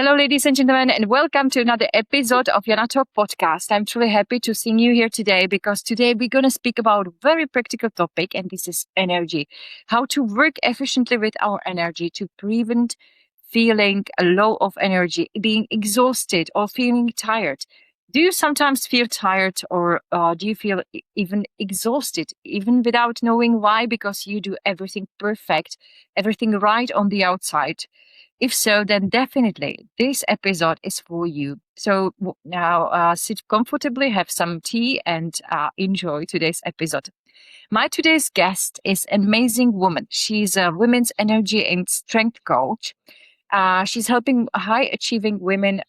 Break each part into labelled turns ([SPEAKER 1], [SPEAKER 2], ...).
[SPEAKER 1] Hello, ladies and gentlemen, and welcome to another episode of Jana Talk podcast. I'm truly happy to see you here today because today we're going to speak about a very practical topic, and this is energy. How to work efficiently with our energy to prevent feeling low of energy, being exhausted or feeling tired. Do you sometimes feel tired or do you feel even exhausted, even without knowing why? Because you do everything perfect, everything right on the outside. If so, then definitely this episode is for you. So now sit comfortably, have some tea, and enjoy today's episode. My today's guest is an amazing woman. She's a women's energy and strength coach. She's helping high achieving women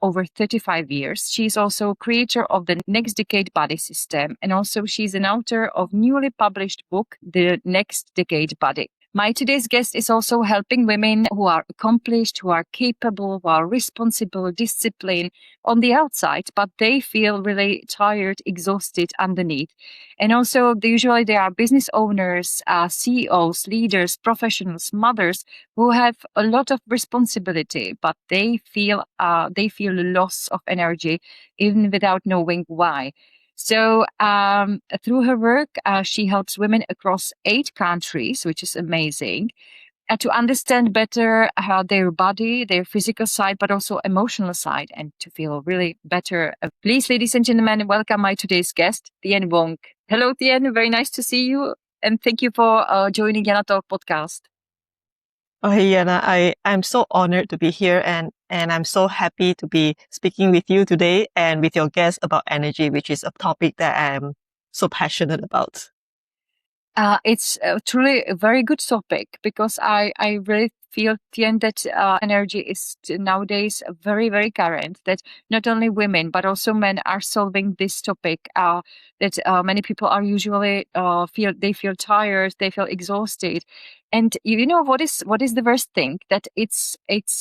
[SPEAKER 1] over 35 years. She's also creator of the Next Decade Body System, and also she's an author of newly published book, The Next Decade Body. My today's guest is also helping women who are accomplished, who are capable, who are responsible, disciplined on the outside, but they feel really tired, exhausted underneath. And also, usually they are business owners, CEOs, leaders, professionals, mothers who have a lot of responsibility, but they feel loss of energy even without knowing why. So through her work, she helps women across 8 countries, which is amazing, to understand better how their body, their physical side, but also emotional side, and to feel really better. Please, ladies and gentlemen, welcome my today's guest, Thien Wong. Hello, Thien. Very nice to see you, and thank you for joining Jana Talk podcast.
[SPEAKER 2] Oh, hey, Yana, I'm so honored to be here and I'm so happy to be speaking with you today and with your guest about energy, which is a topic that I'm so passionate about.
[SPEAKER 1] It's truly a very good topic because I really feel, Tien, that energy is nowadays very, very current, that not only women, but also men are solving this topic, that many people are usually feel tired, they feel exhausted. And you know what is the worst thing? That it's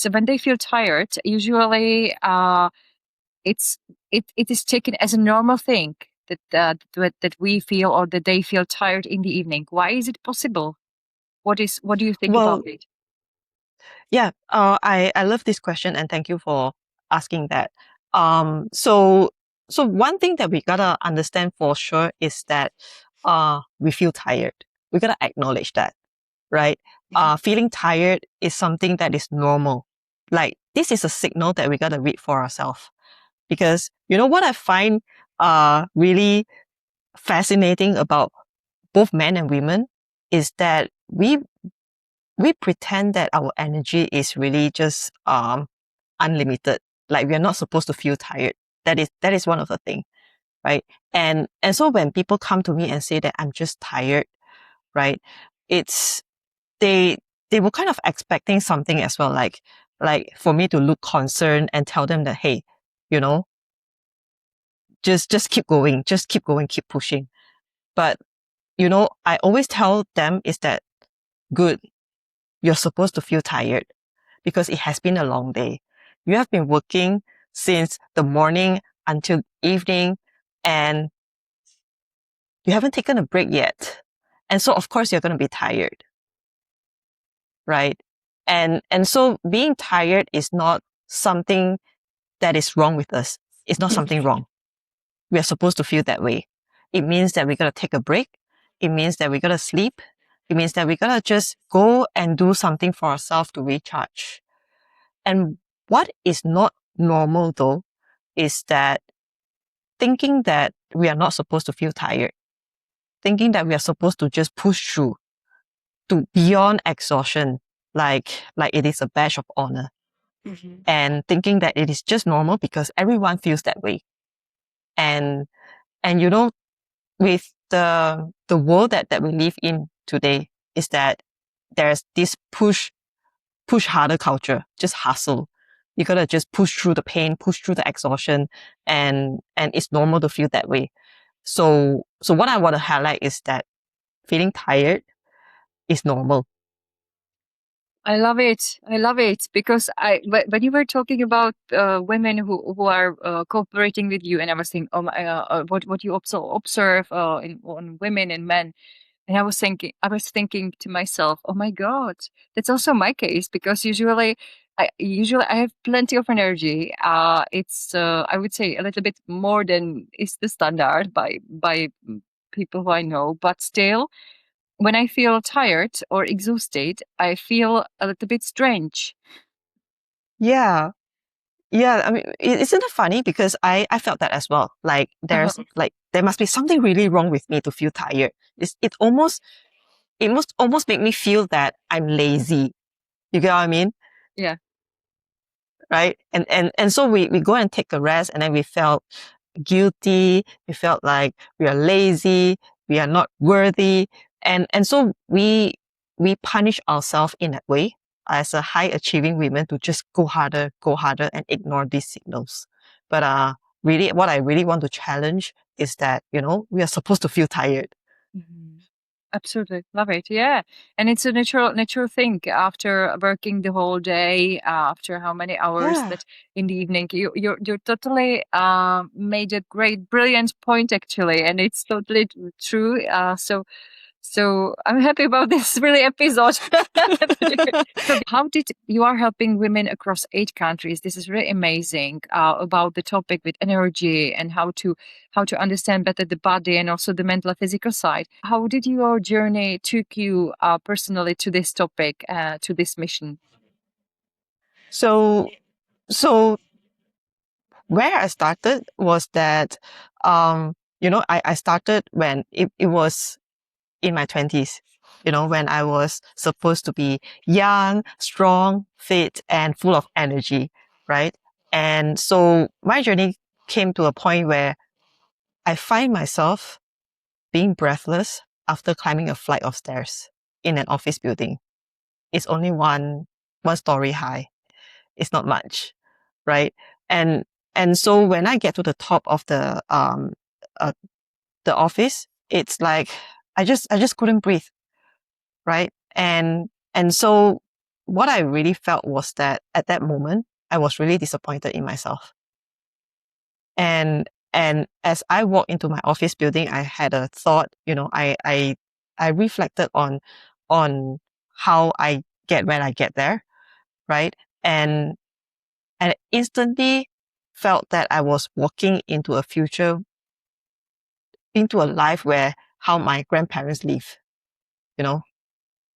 [SPEAKER 1] when they feel tired, usually it is taken as a normal thing that we feel or that they feel tired in the evening. Why is it possible? What do you think
[SPEAKER 2] Well,
[SPEAKER 1] about it?
[SPEAKER 2] yeah, I love this question and thank you for asking that. So one thing that we gotta understand for sure is that we feel tired. We gotta acknowledge that, right? Feeling tired is something that is normal. Like this is a signal that we gotta read for ourselves. Because you know what I find really fascinating about both men and women is that we pretend that our energy is really just unlimited. Like we are not supposed to feel tired. That is one of the things, right? And so when people come to me and say that I'm just tired, right? It's they were kind of expecting something as well, like for me to look concerned and tell them that, hey, you know, just keep going, keep pushing. But, you know, I always tell them is that good. You're supposed to feel tired because it has been a long day. You have been working since the morning until evening and you haven't taken a break yet. And so of course you're going to be tired. Right. And so being tired is not something that is wrong with us. It's not something wrong. We are supposed to feel that way. It means that we got to take a break. It means that we got to sleep. It means that we got to just go and do something for ourselves to recharge. And what is not normal though is that thinking that we are not supposed to feel tired, thinking that we are supposed to just push through to beyond exhaustion, like it is a badge of honor. And thinking that it is just normal because everyone feels that way. And you know, with the world that we live in today is that there's this push harder culture, just hustle. You gotta just push through the pain, push through the exhaustion, and it's normal to feel that way. So what I want to highlight is that feeling tired is normal.
[SPEAKER 1] I love it. I love it because when you were talking about women who are cooperating with you, and I was thinking, oh my, what you observe on women and men, and I was thinking to myself, oh my God, that's also my case because usually I have plenty of energy. It's I would say a little bit more than is the standard by people who I know, but still, when I feel tired or exhausted, I feel a little bit strange.
[SPEAKER 2] Yeah. Yeah, I mean, isn't it funny? Because I felt that as well. Like there must be something really wrong with me to feel tired. It must almost make me feel that I'm lazy. You get what I mean?
[SPEAKER 1] Yeah.
[SPEAKER 2] Right? And so we go and take a rest, and then we felt guilty. We felt like we are lazy. We are not worthy. And so we punish ourselves in that way as a high achieving women to just go harder and ignore these signals. But really what I really want to challenge is that, you know, we are supposed to feel tired.
[SPEAKER 1] Mhm. Absolutely. Love it. Yeah. And it's a natural thing after working the whole day, after how many hours
[SPEAKER 2] Yeah.
[SPEAKER 1] that in the evening you're totally made a great, brilliant point actually. And it's totally true. So I'm happy about this really episode. So how did you are helping women across 8 countries? This is really amazing about the topic with energy and how to understand better the body and also the mental and physical side. How did your journey took you personally to this topic, to this mission?
[SPEAKER 2] So so where I started was that you know, I started when it was in my 20s, you know, when I was supposed to be young, strong, fit, and full of energy, right? And so my journey came to a point where I find myself being breathless after climbing a flight of stairs in an office building. It's only one story high. It's not much, right? And and so when I get to the top of uh, the office, it's like I just couldn't breathe, right? And so what I really felt was that at that moment, I was really disappointed in myself. And as I walked into my office building, I had a thought, you know, I reflected on how I get when I get there, right? And and instantly felt that I was walking into a future, into a life where how my grandparents live, you know,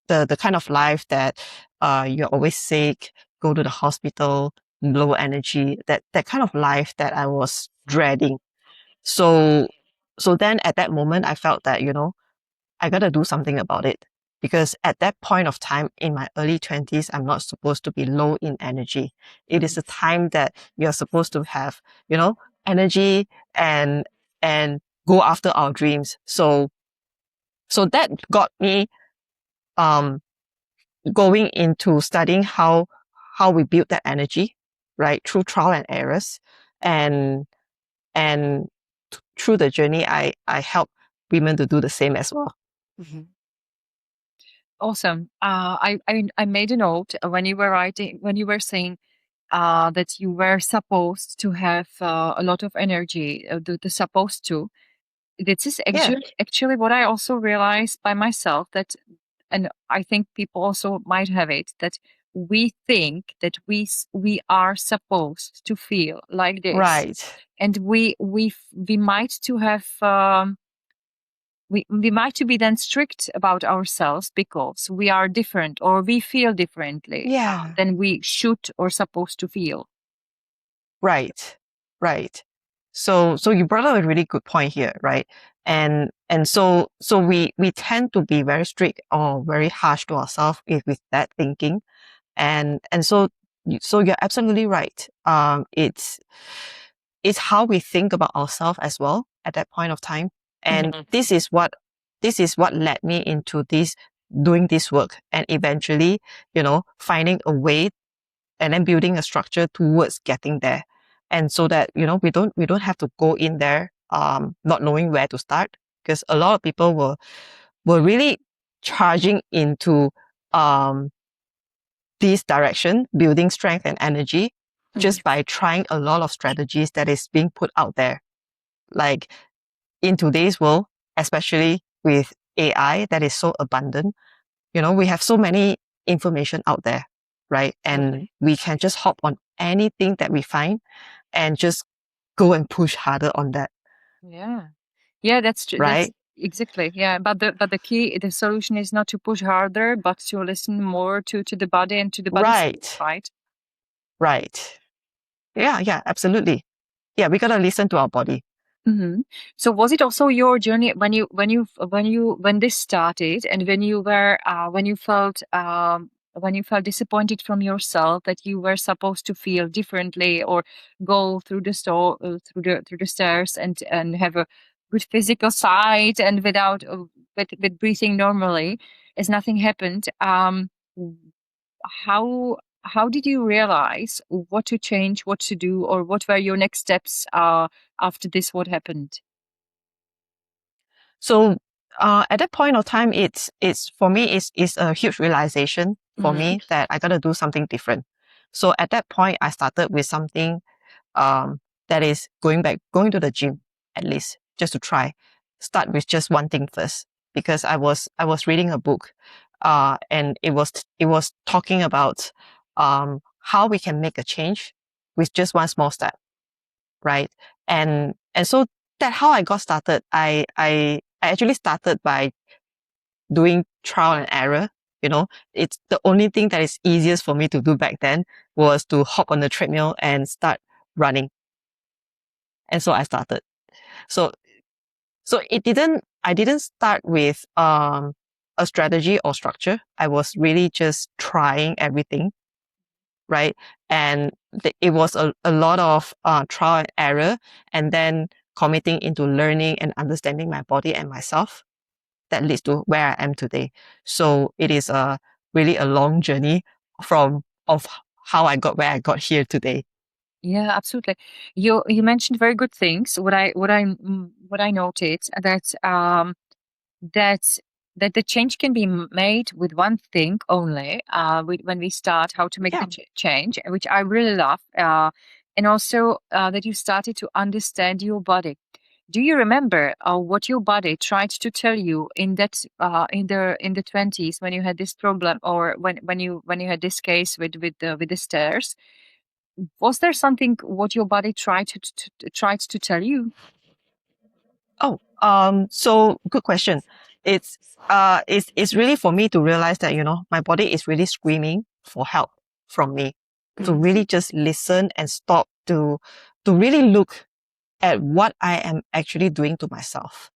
[SPEAKER 2] the kind of life that you're always sick, go to the hospital, low energy, that kind of life that I was dreading. So so then at that moment I felt that, you know, I gotta do something about it. Because at that point of time in my early 20s, I'm not supposed to be low in energy. It is a time that you're supposed to have, you know, energy and and go after our dreams. So that got me um going into studying how we build that energy, right? Through trial and errors. And and through the journey I help women to do the same as well.
[SPEAKER 1] Mhm. Awesome. I made a note when you were writing, when you were saying that you were supposed to have a lot of energy, the supposed to. This is
[SPEAKER 2] Yeah.
[SPEAKER 1] actually what I also realized by myself that, and I think people also might have it, that we think that we are supposed to feel like this,
[SPEAKER 2] Right.
[SPEAKER 1] and we might to have we might to be then strict about ourselves because we are different or we feel differently
[SPEAKER 2] Yeah.
[SPEAKER 1] than we should or supposed to feel.
[SPEAKER 2] Right. Right. So you brought up a really good point here, right? And so we tend to be very strict or very harsh to ourselves with that thinking. And so so you're absolutely right. It's how we think about ourselves as well at that point of time. And this is what led me into this doing this work and eventually, you know, finding a way and then building a structure towards getting there. And so that, you know, we don't have to go in there not knowing where to start. Because a lot of people were really charging into um this direction, building strength and energy, just by trying a lot of strategies that is being put out there. Like in today's world, especially with AI that is so abundant, you know, we have so many information out there, right? And we can just hop on anything that we find and just go and push harder on that,
[SPEAKER 1] Yeah. Yeah, that's true. That's
[SPEAKER 2] right?
[SPEAKER 1] exactly. Yeah. But the key, the solution is not to push harder, but to listen more to the body and to the body signals,
[SPEAKER 2] Right,
[SPEAKER 1] right?
[SPEAKER 2] right. Yeah, yeah, absolutely. Yeah, we gotta listen to our body.
[SPEAKER 1] Mm-hmm. So was it also your journey when this started and when you felt disappointed from yourself that you were supposed to feel differently or go through the store through the stairs and have a good physical sight and without with breathing normally as nothing happened, how did you realize what to change, what to do, or what were your next steps after this? What happened?
[SPEAKER 2] So at that point of time, it's for me, it's a huge realization for
[SPEAKER 1] Mhm.
[SPEAKER 2] me that I gotta do something different. So at that point, I started with something that is going to the gym at least just to try. Start with just one thing first because I was reading a book, and it was talking about how we can make a change with just one small step, right? And so that how I got started. I actually started by doing trial and error. You know, it's the only thing that is easiest for me to do back then was to hop on the treadmill and start running. And so I started. So I didn't start with a strategy or structure. I was really just trying everything, right? And it was a lot of trial and error, and then committing into learning and understanding my body and myself that leads to where I am today. So it is a really a long journey from of how I got where I got here today.
[SPEAKER 1] Yeah, absolutely. You mentioned very good things. What I noted that that the change can be made with one thing only. When we start how to make
[SPEAKER 2] Yeah.
[SPEAKER 1] the change, which I really love. And also that you started to understand your body. Do you remember what your body tried to tell you in that in the 20s when you had this problem, or when you had this case with the stairs? Was there something what your body tried to tell you?
[SPEAKER 2] Oh, so good question. It's really for me to realize that, you know, my body is really screaming for help from me to really just listen and stop to really look at what I am actually doing to myself,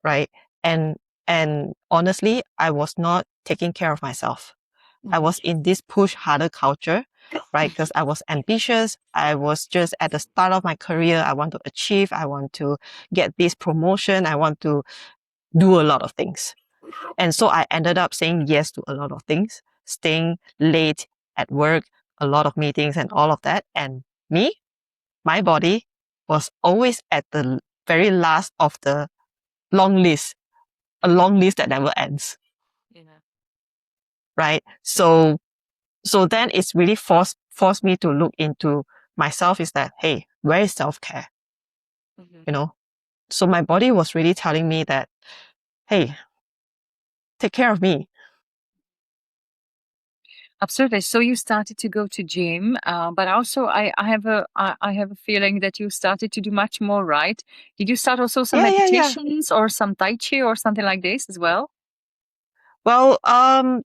[SPEAKER 2] right? And, and honestly, I was not taking care of myself. I was in this push harder culture, right? Because I was ambitious. I was just at the start of my career. I want to achieve. I want to get this promotion. I want to do a lot of things. And so I ended up saying yes to a lot of things, staying late at work, a lot of meetings and all of that. And me, my body was always at the very last of the long list, a long list that never ends,
[SPEAKER 1] Yeah.
[SPEAKER 2] right? So then it's really forced me to look into myself is that, hey, where is self-care? You know? So my body was really telling me that, hey, take care of me.
[SPEAKER 1] Absolutely. So you started to go to gym, but also I have a feeling that you started to do much more, right? Did you start also some
[SPEAKER 2] Yeah, yeah, yeah.
[SPEAKER 1] meditations or some tai chi or something like this as well?
[SPEAKER 2] Well,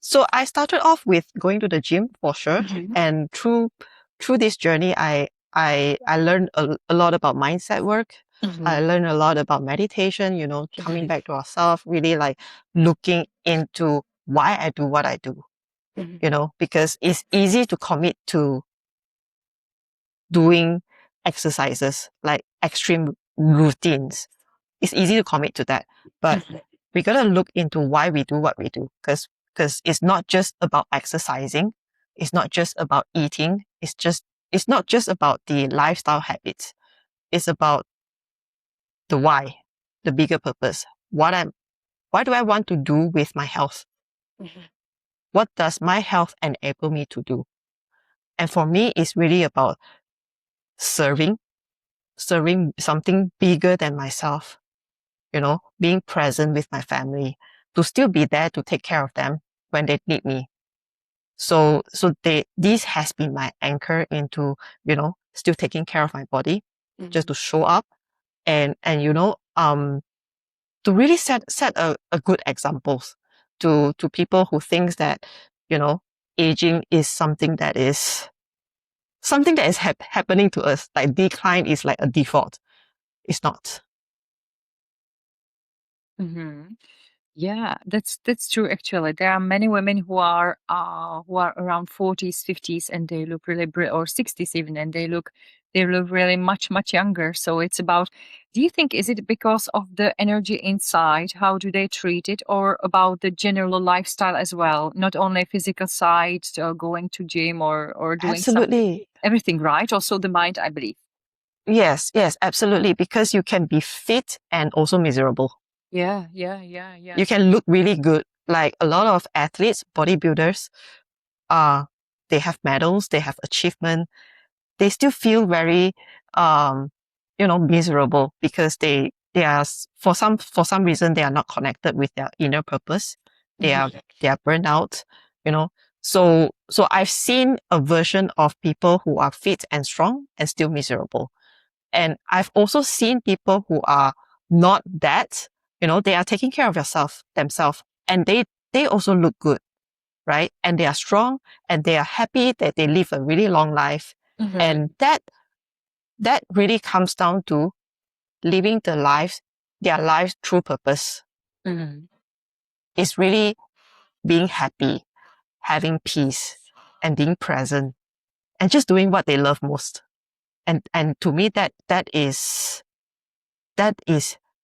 [SPEAKER 2] so I started off with going to the gym for sure.
[SPEAKER 1] Mhm.
[SPEAKER 2] And through this journey, I learned a lot about mindset work. I
[SPEAKER 1] Mhm.
[SPEAKER 2] learned a lot about meditation, you know, coming
[SPEAKER 1] Mhm.
[SPEAKER 2] back to ourselves, really like looking into why I do what I do,
[SPEAKER 1] Mhm.
[SPEAKER 2] you know, because it's easy to commit to doing exercises like extreme routines. It's easy to commit to that, but we gotta look into why we do what we do, because it's not just about exercising, it's not just about eating, it's not just about the lifestyle habits. It's about the why, the bigger purpose. Why do I want to do with my health? What does my health enable me to do? And for me, it's really about serving, serving something bigger than myself, you know, being present with my family, to still be there to take care of them when they need me. So this has been my anchor into, still taking care of my body, just to show up and to really set a good examples to people who thinks that, aging is something that is happening to us. Like decline is like a default. It's not.
[SPEAKER 1] Mm-hmm. Yeah, that's true actually. There are many women who are around 40s, 50s and they look really or 60s even and they look really much younger. So it's about, do you think is it because of the energy inside? How do they treat it, or about the general lifestyle as well? Not only physical side, going to gym or doing some
[SPEAKER 2] Absolutely.
[SPEAKER 1] everything, right? Also the mind, I believe.
[SPEAKER 2] Yes, absolutely. Because you can be fit and also miserable.
[SPEAKER 1] Yeah.
[SPEAKER 2] You can look really good. Like a lot of athletes, bodybuilders, uh, they have medals, they have achievement. They still feel very, miserable because they are for some reason they are not connected with their inner purpose. They are they are burned out. You know, so I've seen a version of people who are fit and strong and still miserable. And I've also seen people who are not that, they are taking care of themselves, and they also look good, right? And they are strong and they are happy that they live a really long life. And that really comes down to living their lives through purpose.
[SPEAKER 1] Mhm.
[SPEAKER 2] It's really being happy, having peace, and being present, and just doing what they love most. And to me, that is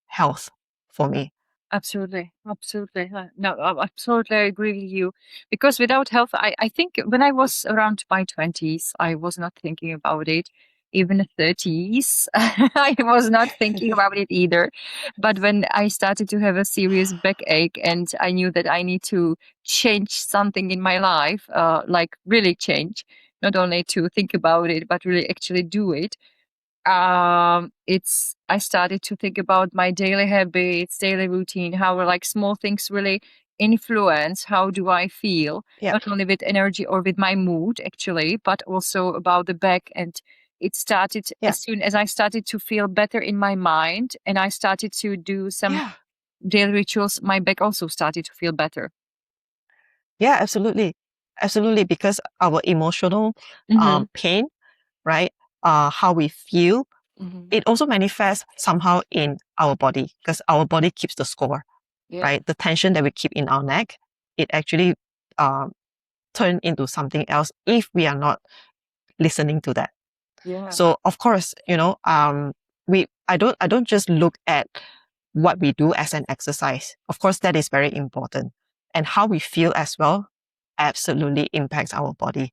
[SPEAKER 2] health for me.
[SPEAKER 1] Absolutely, absolutely. No, I absolutely agree with you. Because without health, I think when I was around my 20s, I was not thinking about it. Even 30s, I was not thinking about it either. But when I started to have a serious backache and I knew that I need to change something in my life, like really change, not only to think about it, but really actually do it, it's I started to think about my daily habits, daily routine, how like small things really influence how do I feel,
[SPEAKER 2] Yeah,
[SPEAKER 1] not only with energy or with my mood actually, but also about the back. And it started
[SPEAKER 2] yeah,
[SPEAKER 1] as soon as I started to feel better in my mind and I started to do some
[SPEAKER 2] yeah,
[SPEAKER 1] daily rituals, my back also started to feel better.
[SPEAKER 2] yeah, absolutely. Absolutely. Because our emotional
[SPEAKER 1] Mm-hmm.
[SPEAKER 2] pain, right? How we feel,
[SPEAKER 1] Mm-hmm.
[SPEAKER 2] it also manifests somehow in our body because our body keeps the score,
[SPEAKER 1] Yeah.
[SPEAKER 2] right? The tension that we keep in our neck, it actually um, turn into something else if we are not listening to that.
[SPEAKER 1] Yeah.
[SPEAKER 2] So of course, I don't just look at what we do as an exercise. Of course, that is very important. And how we feel as well absolutely impacts our body.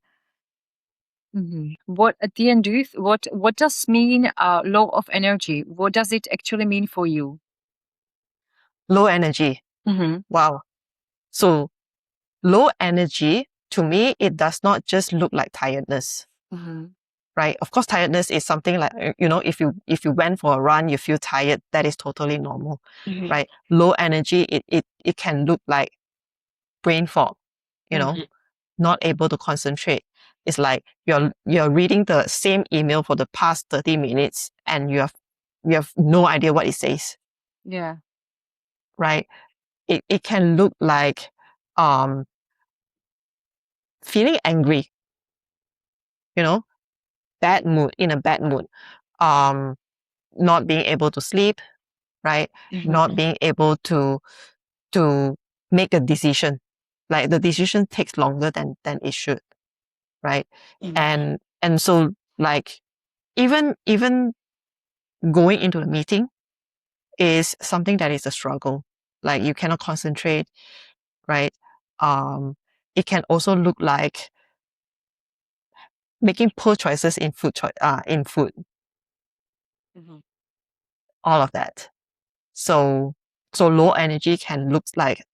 [SPEAKER 1] Mhm. What at the end do you what does mean law of energy? What does it actually mean for you?
[SPEAKER 2] Low energy.
[SPEAKER 1] Mm-hmm.
[SPEAKER 2] Wow. So low energy, to me, it does not just look like tiredness,
[SPEAKER 1] Mm-hmm.
[SPEAKER 2] right? Of course, tiredness is something like, if you went for a run, you feel tired, that is totally normal,
[SPEAKER 1] Mm-hmm.
[SPEAKER 2] right? Low energy, it can look like brain fog, you know, not able to concentrate. It's like you're reading the same email for the past 30 minutes and you have no idea what it says,
[SPEAKER 1] Yeah.
[SPEAKER 2] right? It can look like um feeling angry, you know, in a bad mood. Um Not being able to sleep, right?
[SPEAKER 1] Mm-hmm.
[SPEAKER 2] Not being able to make a decision. Like the decision takes longer than it should, right? And so like even going into a meeting is something that is a struggle. Like you cannot concentrate, right? Um, it can also look like making poor choices in food,
[SPEAKER 1] Mm-hmm.
[SPEAKER 2] all of that. So low energy can look like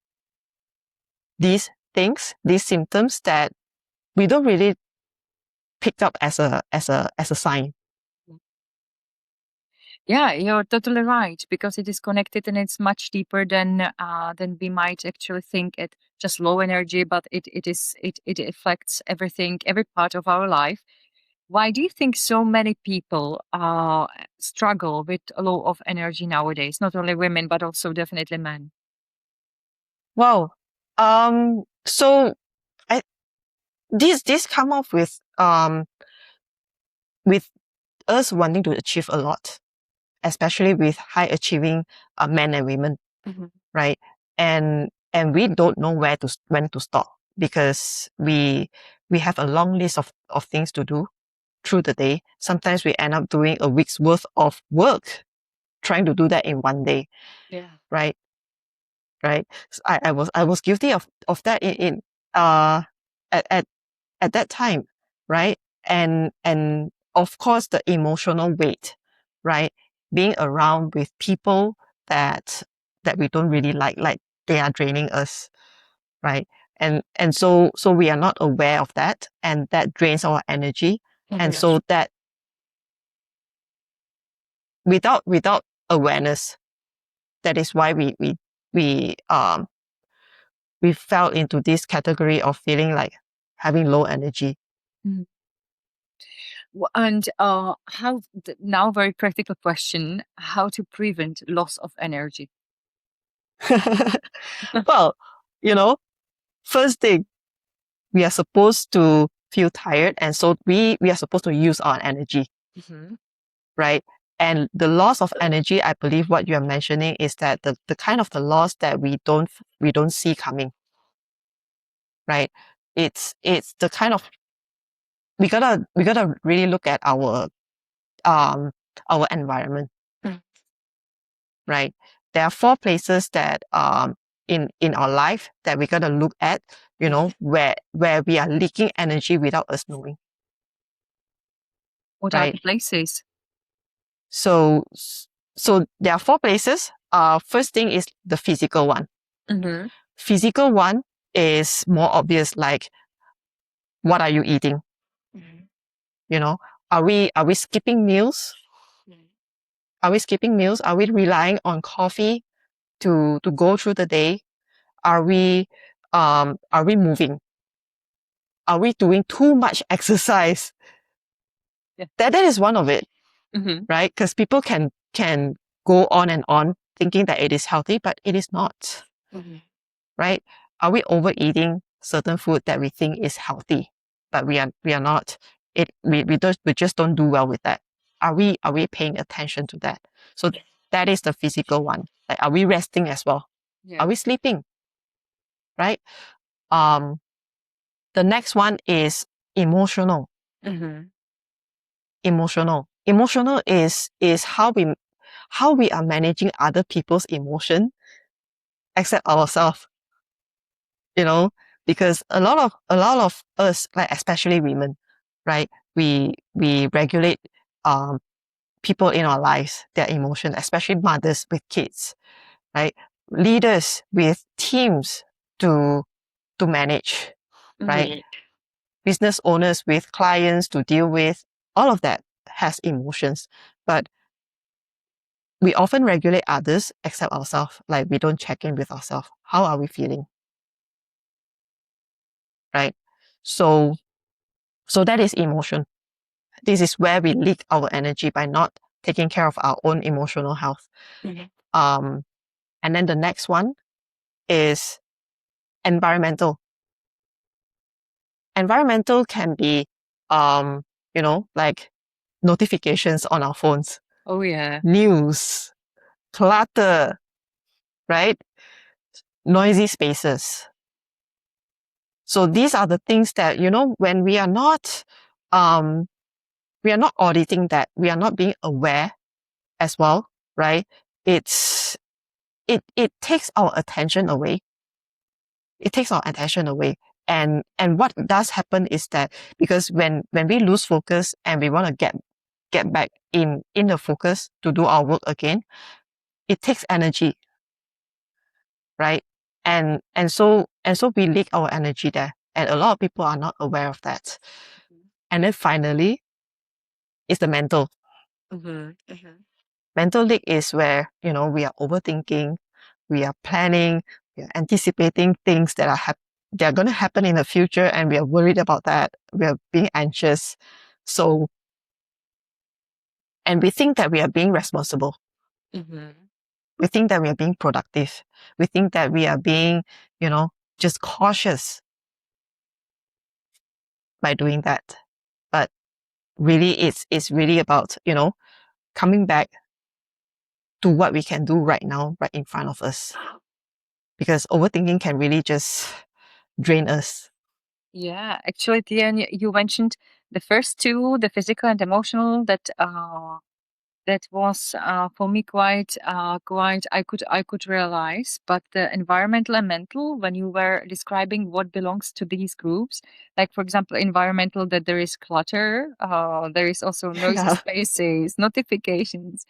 [SPEAKER 2] these things, these symptoms that we don't really pick up as a sign.
[SPEAKER 1] Yeah, you're totally right because it is connected and it's much deeper than we might actually think it just low energy, but it affects everything, every part of our life. Why do you think so many people struggle with a low of energy nowadays? Not only women, but also definitely men.
[SPEAKER 2] Wow. So I this come off with us wanting to achieve a lot, especially with high achieving men and women, right? And we don't know when to stop because we have a long list of things to do through the day. Sometimes we end up doing a week's worth of work trying to do that in one day,
[SPEAKER 1] Yeah.
[SPEAKER 2] right? Right. So I was guilty of that in at, at at that time, right? And of course the emotional weight, right? Being around with people that we don't really like they are draining us, right? And so we are not aware of that, and that drains our energy. And so that without awareness, that is why we we fell into this category of feeling like having low energy.
[SPEAKER 1] And now very practical question: how to prevent loss of energy?
[SPEAKER 2] Well, you know, first thing, we are supposed to feel tired, and so we are supposed to use our energy, right? And the loss of energy, I believe what you are mentioning is that the kind of the loss that we don't see coming, right? It's the kind of we gotta really look at um our environment, right? There are four places that in our life that we gotta look at, you know, where we are leaking energy without us knowing,
[SPEAKER 1] What are
[SPEAKER 2] right?
[SPEAKER 1] the places?
[SPEAKER 2] So so there are four places. First thing is the physical one. Physical one is more obvious, like what are you eating? You know, are we skipping meals? Are we skipping meals? Are we relying on coffee to go through the day? Are we moving? Are we doing too much exercise?
[SPEAKER 1] Yeah.
[SPEAKER 2] That is one of it, right? Because people can go on and on thinking that it is healthy, but it is not, right? Are we overeating certain food that we think is healthy, but we are not? We just don't do well with that. Are we paying attention to that? So that is the physical one. Like, are we resting as well? Are we sleeping? Right? Um, the next one is emotional. Emotional is how we are managing other people's emotion except ourselves, you know, because a lot of us, like especially women, right, we regulate people in our lives, their emotion, especially mothers with kids, right, leaders with teams to manage, right, business owners with clients to deal with. All of that has emotions, but we often regulate others except ourselves. Like, we don't check in with ourselves. How are we feeling? Right? So that is emotion. This is where we leak our energy by not taking care of our own emotional health. Um, and then the next one is environmental. Environmental can be, you know, like notifications on our phones.
[SPEAKER 1] Oh yeah.
[SPEAKER 2] News, clutter, right? Noisy spaces. So these are the things that, you know, when we are not auditing that, we are not being aware as well, right? It takes our attention away. It takes our attention away. And what does happen is that because when we lose focus and we want to get back in the focus to do our work again, it takes energy, right? And so we leak our energy there. And a lot of people are not aware of that. And then finally, is the mental. Mental leak is where, you know, we are overthinking, we are planning, We are anticipating things that are they're going to happen in the future, and we are worried about that. We are being anxious. So, and we think that we are being responsible. We think that we are being productive. We think that we are being, just cautious by doing that. But really, it's really about, coming back to what we can do right now, right in front of us. Because overthinking can really just drain us.
[SPEAKER 1] Yeah, actually, Thien, you mentioned the first two, the physical and emotional, that was for me quite I could realize. But the environmental and mental, when you were describing what belongs to these groups, like for example environmental, that there is clutter, there is also noisy
[SPEAKER 2] Yeah.
[SPEAKER 1] spaces, notifications,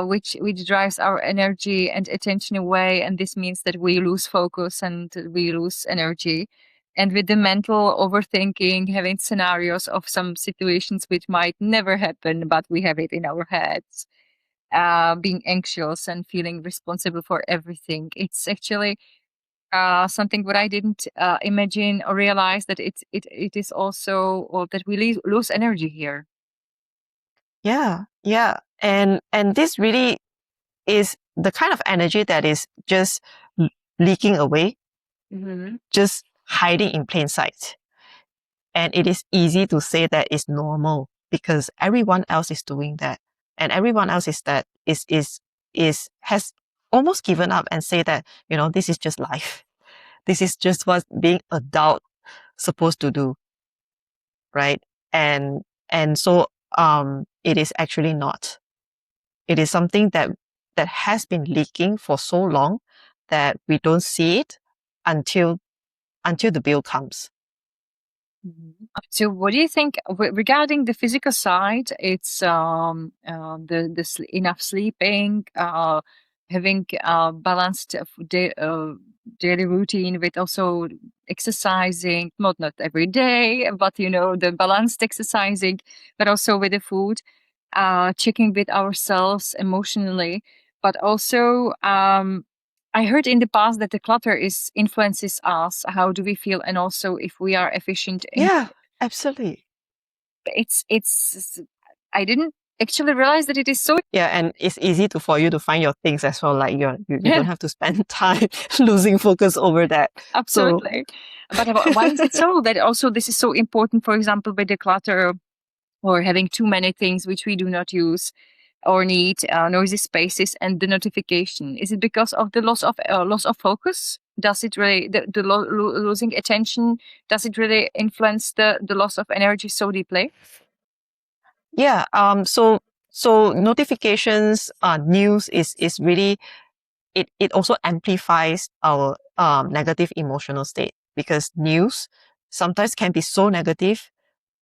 [SPEAKER 1] which drives our energy and attention away, and this means that we lose focus and we lose energy. And with the mental overthinking, having scenarios of some situations which might never happen, but we have it in our heads, being anxious and feeling responsible for everything. It's actually something what I didn't imagine or realize, that it is also, or that we lose energy here.
[SPEAKER 2] Yeah. Yeah. And this really is the kind of energy that is just leaking away, just hiding in plain sight. And it is easy to say that it's normal because everyone else is doing that. And everyone else has almost given up and say that, this is just life. This is just what being adult supposed to do. Right. And so, it is actually not. It is something that has been leaking for so long that we don't see it until the bill comes.
[SPEAKER 1] So, what do you think regarding the physical side? It's enough sleeping, having balanced daily routine with also exercising, not every day, but the balanced exercising, but also with the food, checking with ourselves emotionally, but also I heard in the past that the clutter is influences us. How do we feel, and also if we are efficient in.
[SPEAKER 2] Yeah, absolutely.
[SPEAKER 1] It's I didn't actually realize that it is so.
[SPEAKER 2] Yeah, and it's easy for you to find your things as well. Like you
[SPEAKER 1] Yeah,
[SPEAKER 2] don't have to spend time losing focus over that. So
[SPEAKER 1] absolutely. But why is it so that also this is so important? For example, with the clutter, or having too many things which we do not use or need, noisy spaces, and the notification. Is it because of the loss of focus? Does it really losing attention? Does it really influence the loss of energy so deeply?
[SPEAKER 2] yeah, so notifications, news is really, it also amplifies our negative emotional state, because news sometimes can be so negative,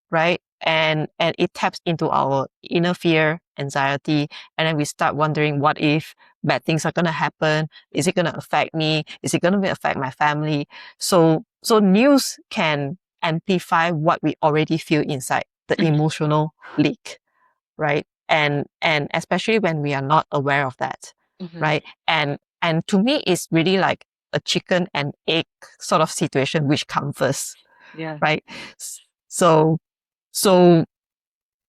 [SPEAKER 2] right? And it taps into our inner fear, anxiety, and then we start wondering, what if bad things are gonna happen? Is it gonna affect me? Is it gonna affect my family? So news can amplify what we already feel inside, the emotional leak, right? And especially when we are not aware of that, right? And to me, it's really like a chicken and egg sort of situation, which comes first,
[SPEAKER 1] Yeah.
[SPEAKER 2] right? So so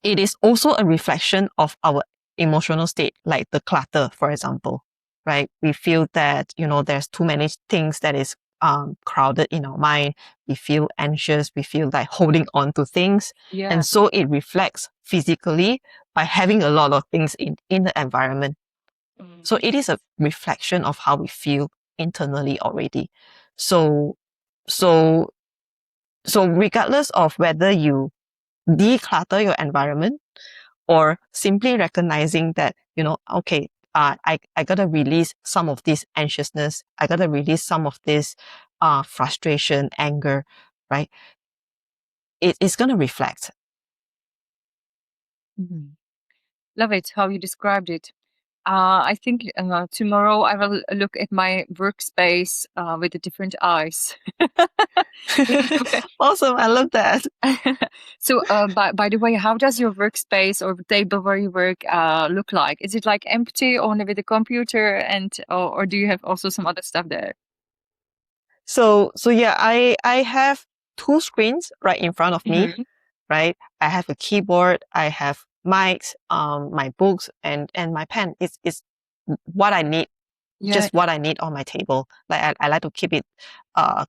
[SPEAKER 2] it is also a reflection of our emotional state, like the clutter, for example, right? We feel that, there's too many things that is crowded in our mind. We feel anxious. We feel like holding on to things.
[SPEAKER 1] Yeah.
[SPEAKER 2] And so it reflects physically by having a lot of things in the environment. So it is a reflection of how we feel internally already. So, so, so regardless of whether you declutter your environment, or simply recognizing that, okay, I gotta release some of this anxiousness. I gotta release some of this frustration, anger, right? It's gonna reflect.
[SPEAKER 1] Love it how you described it. I think tomorrow I will look at my workspace with a different eyes.
[SPEAKER 2] Awesome. I love that.
[SPEAKER 1] So, by the way, how does your workspace or table where you work look like? Is it like empty, only with a computer, and or do you have also some other stuff there?
[SPEAKER 2] So yeah, I have two screens right in front of me,
[SPEAKER 1] Mhm.
[SPEAKER 2] right? I have a keyboard, I have mics, my books and my pen. It's what I need,
[SPEAKER 1] Yeah,
[SPEAKER 2] just what I need on my table. Like I like to keep it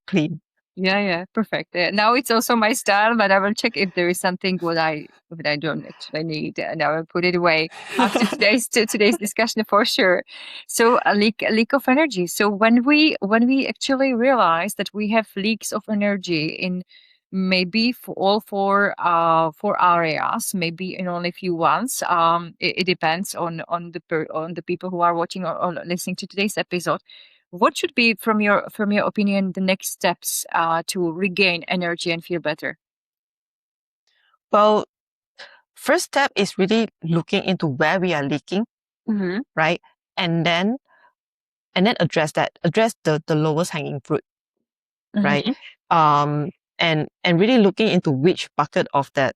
[SPEAKER 2] clean.
[SPEAKER 1] yeah, yeah, perfect. Now it's also my style, but I will check if there is something what I don't actually need, and I will put it away after today's discussion for sure. So a leak of energy. So when we actually realize that we have leaks of energy in maybe for all four areas, maybe in only few ones. It depends on the people who are watching or listening to today's episode. What should be, from your opinion, the next steps to regain energy and feel better?
[SPEAKER 2] Well, first step is really looking into where we are leaking,
[SPEAKER 1] Mm-hmm.
[SPEAKER 2] right? And then address the lowest hanging fruit, right?
[SPEAKER 1] Mm-hmm.
[SPEAKER 2] And really looking into which bucket of that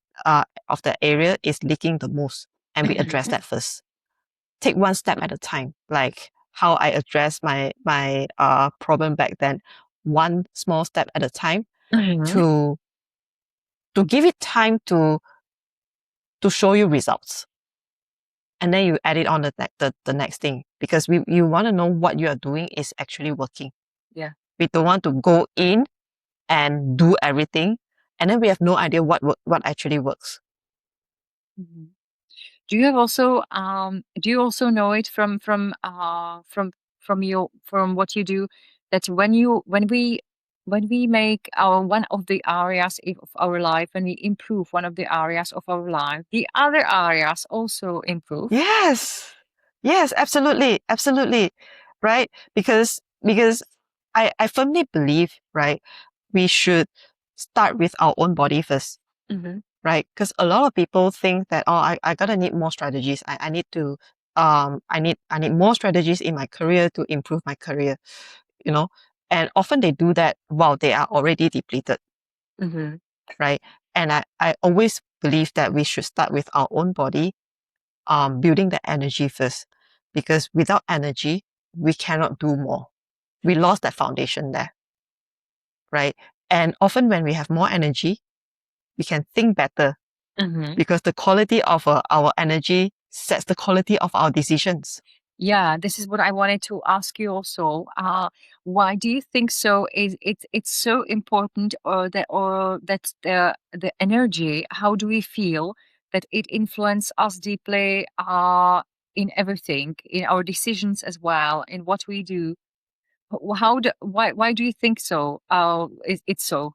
[SPEAKER 2] area is leaking the most, and we address that first. Take one step at a time, like how I addressed my problem back then, one small step at a time,
[SPEAKER 1] Mm-hmm.
[SPEAKER 2] to give it time to show you results. And then you add it on the next thing, because you want to know what you are doing is actually working.
[SPEAKER 1] Yeah.
[SPEAKER 2] We don't want to go in and do everything, and then we have no idea what actually works.
[SPEAKER 1] Mm-hmm. Do you also know it from what you do, that when we make our one of the areas of our life, when we improve one of the areas of our life, the other areas also improve?
[SPEAKER 2] Yes. Yes, absolutely. Absolutely. Right? Because I firmly believe, right, we should start with our own body first,
[SPEAKER 1] Mm-hmm.
[SPEAKER 2] right? Because a lot of people think that, oh, I gotta need more strategies. I need to I need more strategies in my career to improve my career, you know. And often they do that while they are already depleted,
[SPEAKER 1] Mm-hmm.
[SPEAKER 2] right? And I always believe that we should start with our own body, building the energy first, because without energy, we cannot do more. We lost that foundation there, right? And often when we have more energy, we can think better,
[SPEAKER 1] Mm-hmm.
[SPEAKER 2] because the quality of our energy sets the quality of our decisions.
[SPEAKER 1] Yeah, this is what I wanted to ask you also. Why do you think so? Is it's so important, or that the energy? How do we feel that it influences us deeply in everything, in our decisions as well, in what we do? Why do you think so? It's so.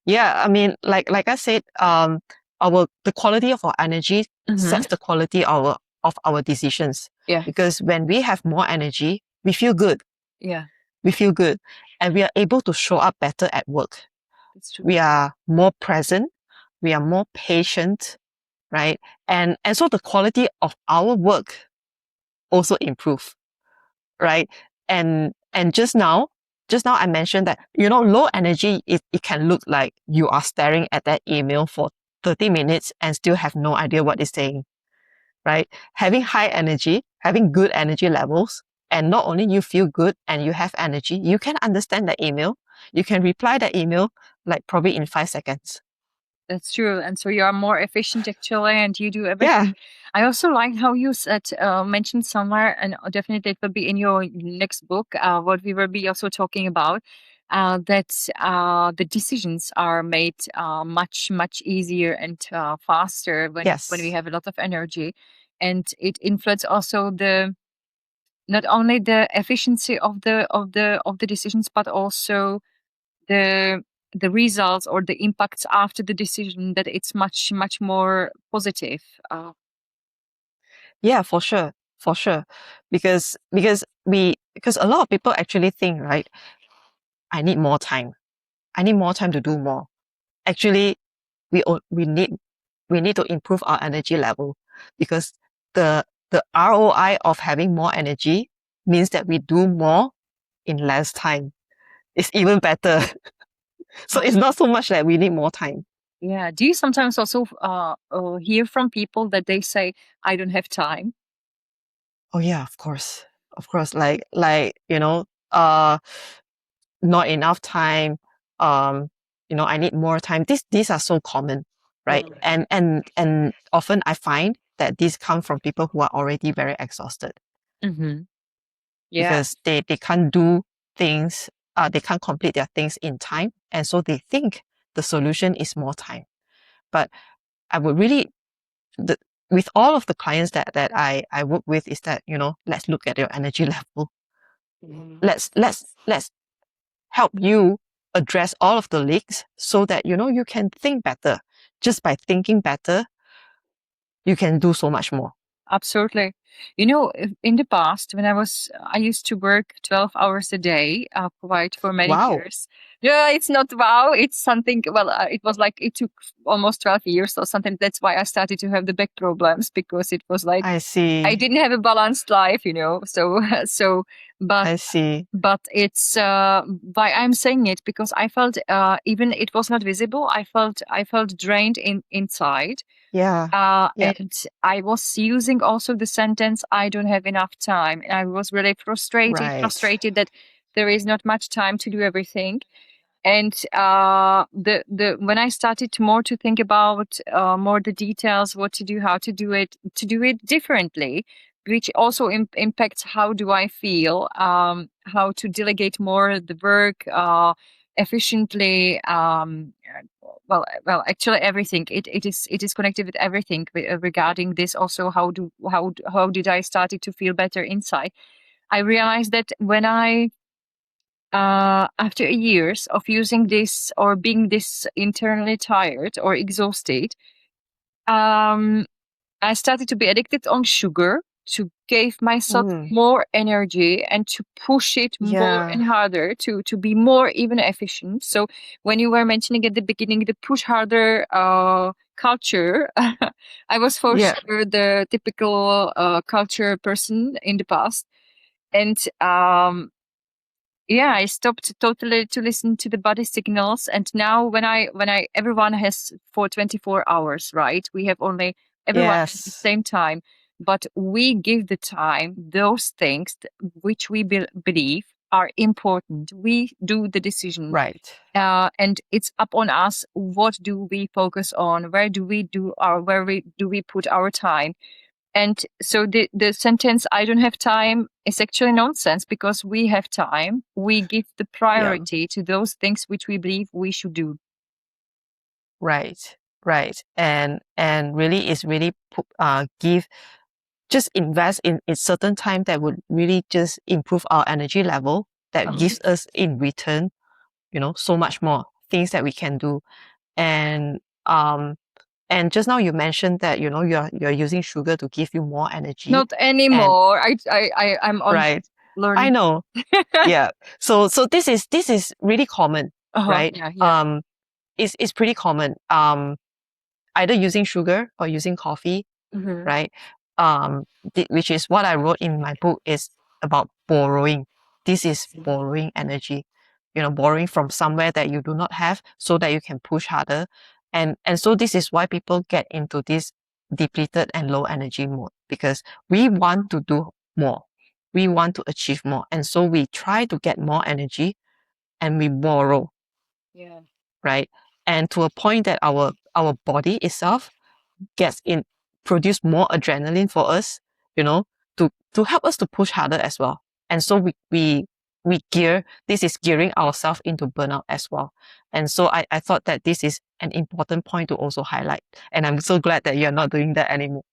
[SPEAKER 2] Yeah, I mean, like I said, our the quality of our energy
[SPEAKER 1] Mm-hmm.
[SPEAKER 2] sets the quality of our decisions.
[SPEAKER 1] Yeah,
[SPEAKER 2] Because when we have more energy, we feel good.
[SPEAKER 1] yeah,
[SPEAKER 2] We feel good, and we are able to show up better at work.
[SPEAKER 1] that's true.
[SPEAKER 2] We are more present. We are more patient, right? And so the quality of our work also improve, right? And just now I mentioned that, low energy, it can look like you are staring at that email for 30 minutes and still have no idea what it's saying, right? Having high energy, having good energy levels, and not only you feel good and you have energy, you can understand the email. You can reply the email like probably in 5 seconds.
[SPEAKER 1] That's true. And so you are more efficient actually, and you do
[SPEAKER 2] Yeah.
[SPEAKER 1] everything. I also like how you mentioned somewhere, and definitely it will be in your next book, what we will be also talking about, that the decisions are made much easier and faster when we
[SPEAKER 2] Yes.
[SPEAKER 1] have a lot of energy. And it influences also the not only the efficiency of the decisions, but also the the results or the impacts after the decision, that it's much more positive.
[SPEAKER 2] Yeah, for sure. For sure. Because a lot of people actually think, right, I need more time. I need more time to do more. Actually, we need to improve our energy level, because the ROI of having more energy means that we do more in less time. It's even better. So it's not so much that we need more time.
[SPEAKER 1] Yeah, do you sometimes also hear from people that they say, I don't have time?
[SPEAKER 2] Oh yeah, of course. Of course. Like, uh not enough time. I need more time. These are so common, right? And often I find that these come from people who are already very exhausted
[SPEAKER 1] Mm-hmm. Yeah.
[SPEAKER 2] because they can't do things, they can't complete their things in time. And so they think the solution is more time. But I would really, the, with all of the clients that I work with is that, let's look at your energy level. Let's help you address all of the leaks so that, you can think better. Just by thinking better, you can do so much more.
[SPEAKER 1] Absolutely. In the past, when I used to work 12 hours a day, quite for many
[SPEAKER 2] Wow.
[SPEAKER 1] years. Yeah, it's not wow. It's something, well, it was like, it took almost 12 years or something. That's why I started to have the back problems, because it was like,
[SPEAKER 2] I
[SPEAKER 1] I
[SPEAKER 2] see.
[SPEAKER 1] didn't have a balanced life, So, but
[SPEAKER 2] I see.
[SPEAKER 1] it's why I'm saying it, because I felt, even it was not visible. I felt drained inside.
[SPEAKER 2] Yeah. Yeah.
[SPEAKER 1] And I was using also the sentence, I don't have enough time. And I was really
[SPEAKER 2] Right.
[SPEAKER 1] frustrated that there is not much time to do everything. And the when I started to think about more the details, what to do, how to do it differently, which also impacts how do I feel, how to delegate more the work efficiently. Actually, everything it is connected with everything regarding this. Also, how did I started to feel better inside? I realized that when I after years of using this or being this internally tired or exhausted, um, I started to be addicted on sugar to give myself
[SPEAKER 2] Mm.
[SPEAKER 1] more energy and to push it more
[SPEAKER 2] Yeah.
[SPEAKER 1] and harder to be more even efficient. So when you were mentioning at the beginning the push harder culture, I was for
[SPEAKER 2] Yeah.
[SPEAKER 1] sure the typical culture person in the past. And yeah, I stopped totally to listen to the body signals. And now when I everyone has for 24 hours, right? We have only everyone has the
[SPEAKER 2] Yes.
[SPEAKER 1] same time, but we give the time those things which we believe are important. We do the decision,
[SPEAKER 2] Right.
[SPEAKER 1] and it's up on us. What do we focus on? Where do we put our time? And so the sentence, I don't have time, is actually nonsense, because we have time. We give the
[SPEAKER 2] Yeah.
[SPEAKER 1] priority to those things which we believe we should do.
[SPEAKER 2] Right. Right. And really is really give, just invest in certain time that would really just improve our energy level, that gives us in return, so much more things that we can do. And and just now you mentioned that, you're using sugar to give you more energy.
[SPEAKER 1] Not
[SPEAKER 2] And
[SPEAKER 1] anymore. I'm on
[SPEAKER 2] right. I
[SPEAKER 1] learning.
[SPEAKER 2] know. Yeah. So this is really common,
[SPEAKER 1] Uh-huh.
[SPEAKER 2] right?
[SPEAKER 1] Yeah, yeah.
[SPEAKER 2] It's pretty common. Either using sugar or using coffee,
[SPEAKER 1] Mm-hmm.
[SPEAKER 2] right? Um, which is what I wrote in my book, is about borrowing. This is borrowing energy, borrowing from somewhere that you do not have so that you can push harder. And so this is why people get into this depleted and low energy mode, because we want to do more. We want to achieve more. And so we try to get more energy and we borrow,
[SPEAKER 1] Yeah.
[SPEAKER 2] right? And to a point that our body itself gets in produce more adrenaline for us, to help us to push harder as well. And so we gear, this is gearing ourselves into burnout as well. And so I thought that this is an important point to also highlight. And I'm so glad that you're not doing that anymore.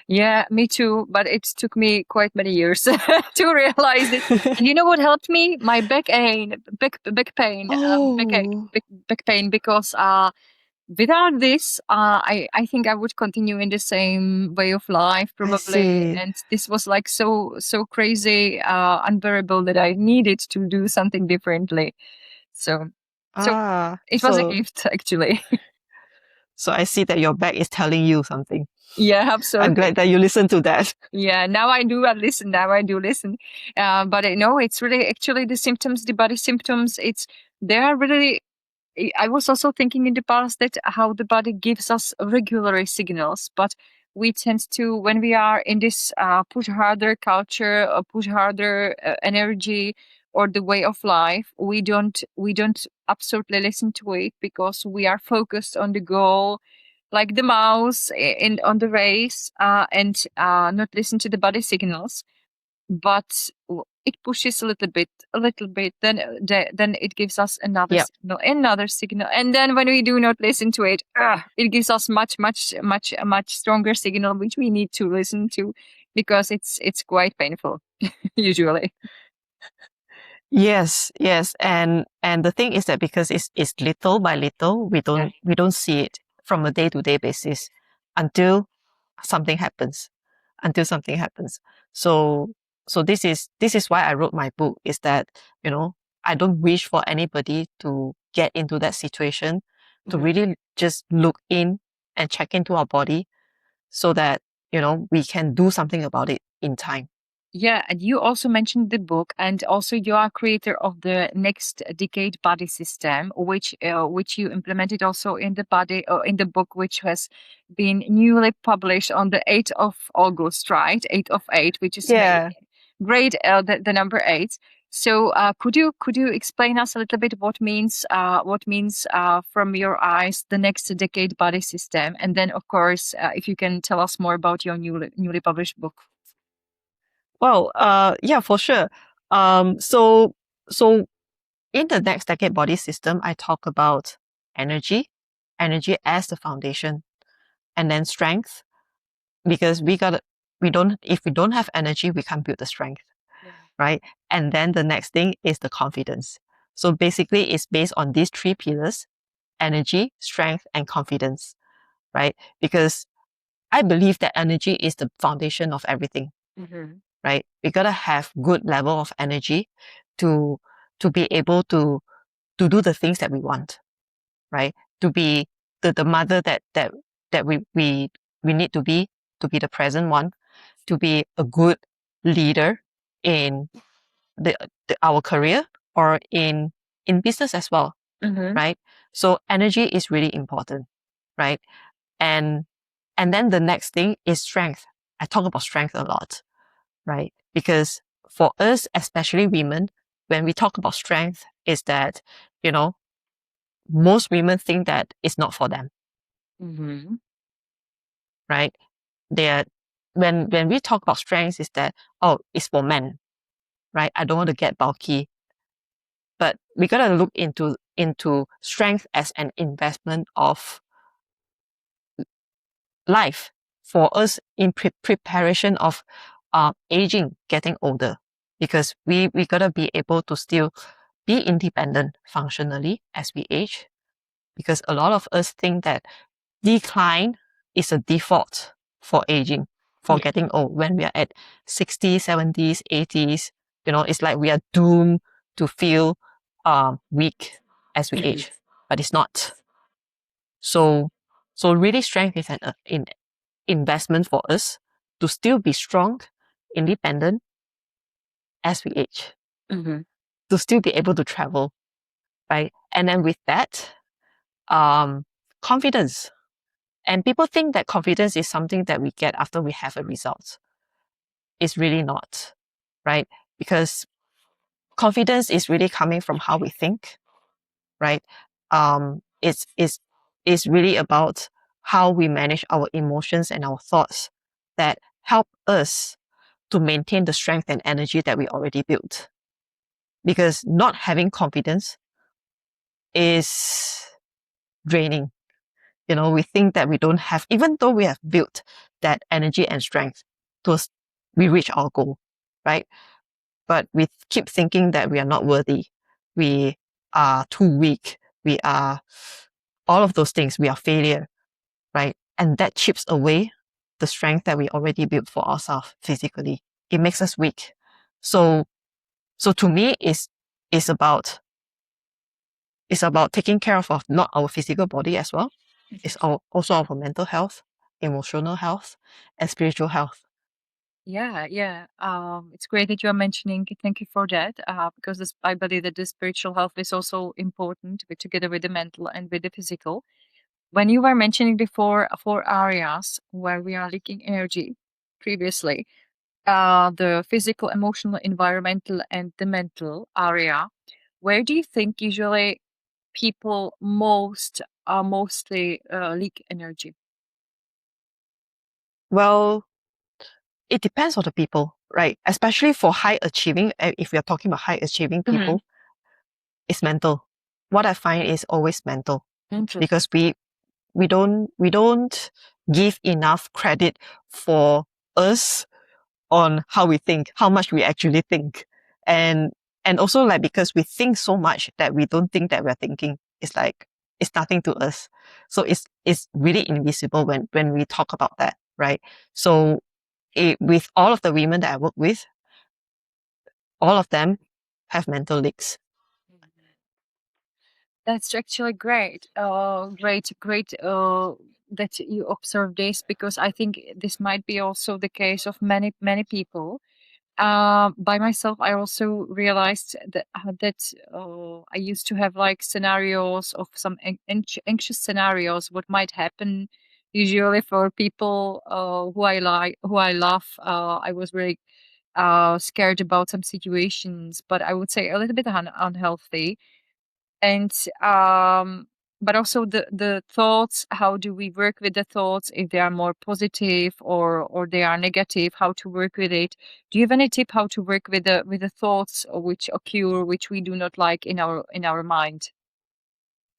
[SPEAKER 1] Yeah, me too. But it took me quite many years to realize it. And you know what helped me? My back pain,
[SPEAKER 2] Oh,
[SPEAKER 1] back pain, because without this, I think I would continue in the same way of life
[SPEAKER 2] I
[SPEAKER 1] probably.
[SPEAKER 2] see.
[SPEAKER 1] And this was like so crazy, unbearable, that I needed to do something differently. So so
[SPEAKER 2] Ah,
[SPEAKER 1] it was a
[SPEAKER 2] so
[SPEAKER 1] gift actually.
[SPEAKER 2] so I see that your back is telling you something.
[SPEAKER 1] Yeah,
[SPEAKER 2] I'm
[SPEAKER 1] absolutely.
[SPEAKER 2] glad that you listen to that.
[SPEAKER 1] Yeah, now I do. I listen. Now I do listen. But I know it's really actually the symptoms, the body symptoms. They are really. I was also thinking in the past that how the body gives us regular signals, but we tend to, when we are in this push harder culture, push harder energy, or the way of life, we don't absolutely listen to it because we are focused on the goal, like the mouse in on the race, and not listen to the body signals. But it pushes a little bit, then then it gives us
[SPEAKER 2] Yep.
[SPEAKER 1] another signal, and then when we do not listen to it, it gives us much stronger signal which we need to listen to, because it's quite painful usually.
[SPEAKER 2] Yes, yes. And the thing is that because it's little by little,
[SPEAKER 1] Yeah.
[SPEAKER 2] we don't see it from a day-to-day basis until something happens. Until something happens. So this is why I wrote my book, is that, you know, I don't wish for anybody to get into that situation, to
[SPEAKER 1] Mhm.
[SPEAKER 2] really just look in and check into our body so that, you know, we can do something about it in time.
[SPEAKER 1] Yeah, and you also mentioned the book, and also you are creator of the next decade body system, which you implemented also in the body in the book, which has been newly published on the 8th of August, right? 8th of 8, which is
[SPEAKER 2] Yeah.
[SPEAKER 1] great, the number 8. So could you explain us a little bit what means from your eyes the next decade body system, and then of course if you can tell us more about your newly published book.
[SPEAKER 2] Well, yeah, for sure. So so in the next decade body system, I talk about energy, energy as the foundation, and then strength, because we don't, if we don't have energy, we can't build the strength,
[SPEAKER 1] Yeah.
[SPEAKER 2] right? And then the next thing is the confidence. So basically, it's based on these three pillars: energy, strength, and confidence, right? Because I believe that energy is the foundation of everything,
[SPEAKER 1] Mm-hmm.
[SPEAKER 2] right? We gotta have good level of energy to be able to do the things that we want, right? To be the mother that we need to be the present one, to be a good leader in our career, or in business as well,
[SPEAKER 1] Mm-hmm.
[SPEAKER 2] right? So energy is really important, right? And then the next thing is strength. I talk about strength a lot, right? Because for us, especially women, when we talk about strength, is that, you know, most women think that it's not for them,
[SPEAKER 1] Mm-hmm.
[SPEAKER 2] right? They're when we talk about strength, is that, oh, it's for men, right? I don't want to get bulky. But we gotta look into strength as an investment of life for us in preparation of aging, getting older, because we gotta be able to still be independent functionally as we age. Because a lot of us think that decline is a default for aging, for
[SPEAKER 1] Yeah.
[SPEAKER 2] getting old. When we are at 60s, 70s, 80s, you know, it's like we are doomed to feel weak as we age, but it's not. So, really strength is an investment for us to still be strong, independent as we age,
[SPEAKER 1] Mm-hmm.
[SPEAKER 2] to still be able to travel, right? And then with that, confidence. And people think that confidence is something that we get after we have a result. It's really not, right? Because confidence is really coming from how we think, right? It's really about how we manage our emotions and our thoughts that help us to maintain the strength and energy that we already built. Because not having confidence is draining. You know, we think that we don't have, even though we have built that energy and strength to we reach our goal, right? But we keep thinking that we are not worthy. We are too weak. We are all of those things. We are failure, right? And that chips away the strength that we already built for ourselves physically. It makes us weak. So, to me, is about taking care of not our physical body as well. It's also our mental health, emotional health, and spiritual health.
[SPEAKER 1] Yeah, yeah. It's great that you are mentioning. Thank you for that. Because I believe that the spiritual health is also important together with the mental and with the physical. When you were mentioning before 4 areas where we are leaking energy previously, the physical, emotional, environmental, and the mental area, where do you think usually people mostly leak energy?
[SPEAKER 2] Well, it depends on the people, right? Especially for high achieving, if we are talking about high achieving
[SPEAKER 1] Mm-hmm.
[SPEAKER 2] people, it's mental. What I find is always mental
[SPEAKER 1] Interesting.
[SPEAKER 2] because we don't give enough credit for us on how we think, how much we actually think. And and also like because we think so much that we don't think that we're thinking. It's like it's nothing to us. So it's really invisible when we talk about that, right? So with all of the women that I work with, all of them have mental leaks.
[SPEAKER 1] That's actually great. Great that you observe this, because I think this might be also the case of many people. By myself, I also realized that I used to have like scenarios of some anxious scenarios what might happen usually for people who I like, who I love. I was really scared about some situations, but I would say a little bit unhealthy. And but also the thoughts, how do we work with the thoughts, if they are more positive or they are negative, how to work with it? Do you have any tip how to work with the thoughts which occur, which we do not like in our mind?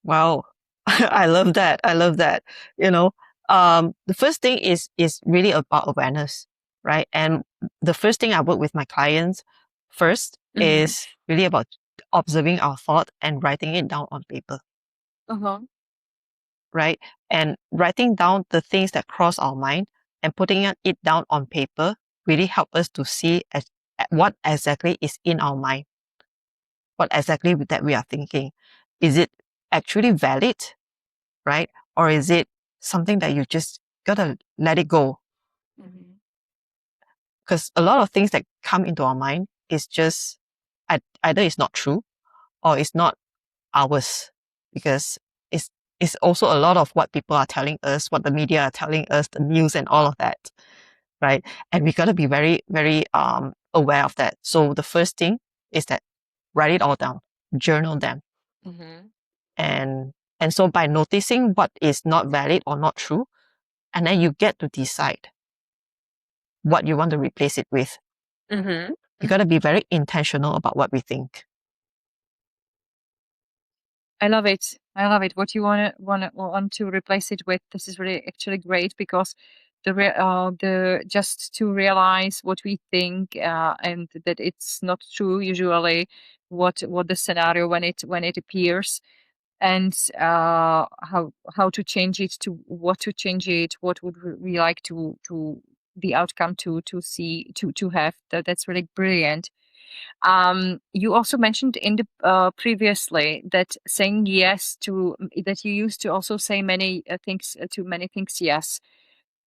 [SPEAKER 2] Wow. I love that. I love that. You know, the first thing is really about awareness, right? And the first thing I work with my clients first
[SPEAKER 1] Mm-hmm.
[SPEAKER 2] is really about observing our thought and writing it down on paper,
[SPEAKER 1] Uh-huh.
[SPEAKER 2] right? And writing down the things that cross our mind and putting it down on paper really help us to see what exactly is in our mind, what exactly that we are thinking. Is it actually valid, right? Or is it something that you just gotta let it go?
[SPEAKER 1] Mm-hmm.
[SPEAKER 2] Because a lot of things that come into our mind is just either it's not true or it's not ours, because it's it's also a lot of what people are telling us, what the media are telling us, the news and all of that, right? And we gotta be very, very aware of that. So the first thing is that write it all down, journal them.
[SPEAKER 1] Mm-hmm.
[SPEAKER 2] And and so by noticing what is not valid or not true, and then you get to decide what you want to replace it with.
[SPEAKER 1] Mm-hmm.
[SPEAKER 2] You got to be very intentional about what we think.
[SPEAKER 1] I love it. I love it. What you want to replace it with. This is really actually great, because the just to realize what we think and that it's not true usually, what the scenario when it appears, and how to change it, to what to change it, what would we like to the outcome to see to have. That's really brilliant. You also mentioned in the previously that saying yes to that you used to also say many things to many things yes.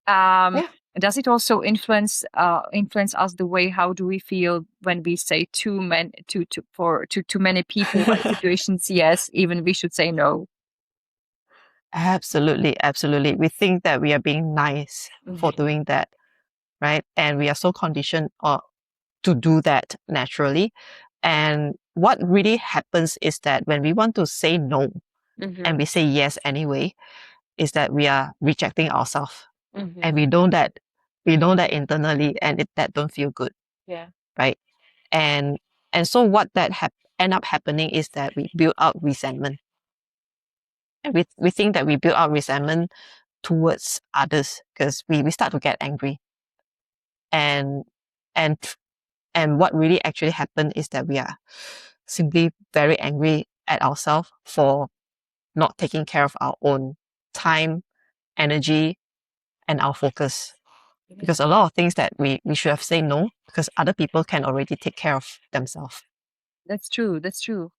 [SPEAKER 1] Um,
[SPEAKER 2] Yeah.
[SPEAKER 1] does it also influence us the way how do we feel when we say to many people and situations yes, even we should say no?
[SPEAKER 2] Absolutely, absolutely. We think that we are being nice for
[SPEAKER 1] Mm-hmm.
[SPEAKER 2] doing that, right? And we are so conditioned to do that naturally. And what really happens is that when we want to say no and
[SPEAKER 1] Mm-hmm.
[SPEAKER 2] we say yes anyway, is that we are rejecting ourselves. And
[SPEAKER 1] Mm-hmm.
[SPEAKER 2] we know that internally, and that don't feel good,
[SPEAKER 1] Yeah.
[SPEAKER 2] right? And and so what that end up happening is that we build up resentment. And we think that we build up resentment towards others because we start to get angry. And and and what really actually happened is that we are simply very angry at ourselves for not taking care of our own time, energy, and our focus. Because a lot of things that we should have said no, because other people can already take care of themselves.
[SPEAKER 1] That's true. That's true.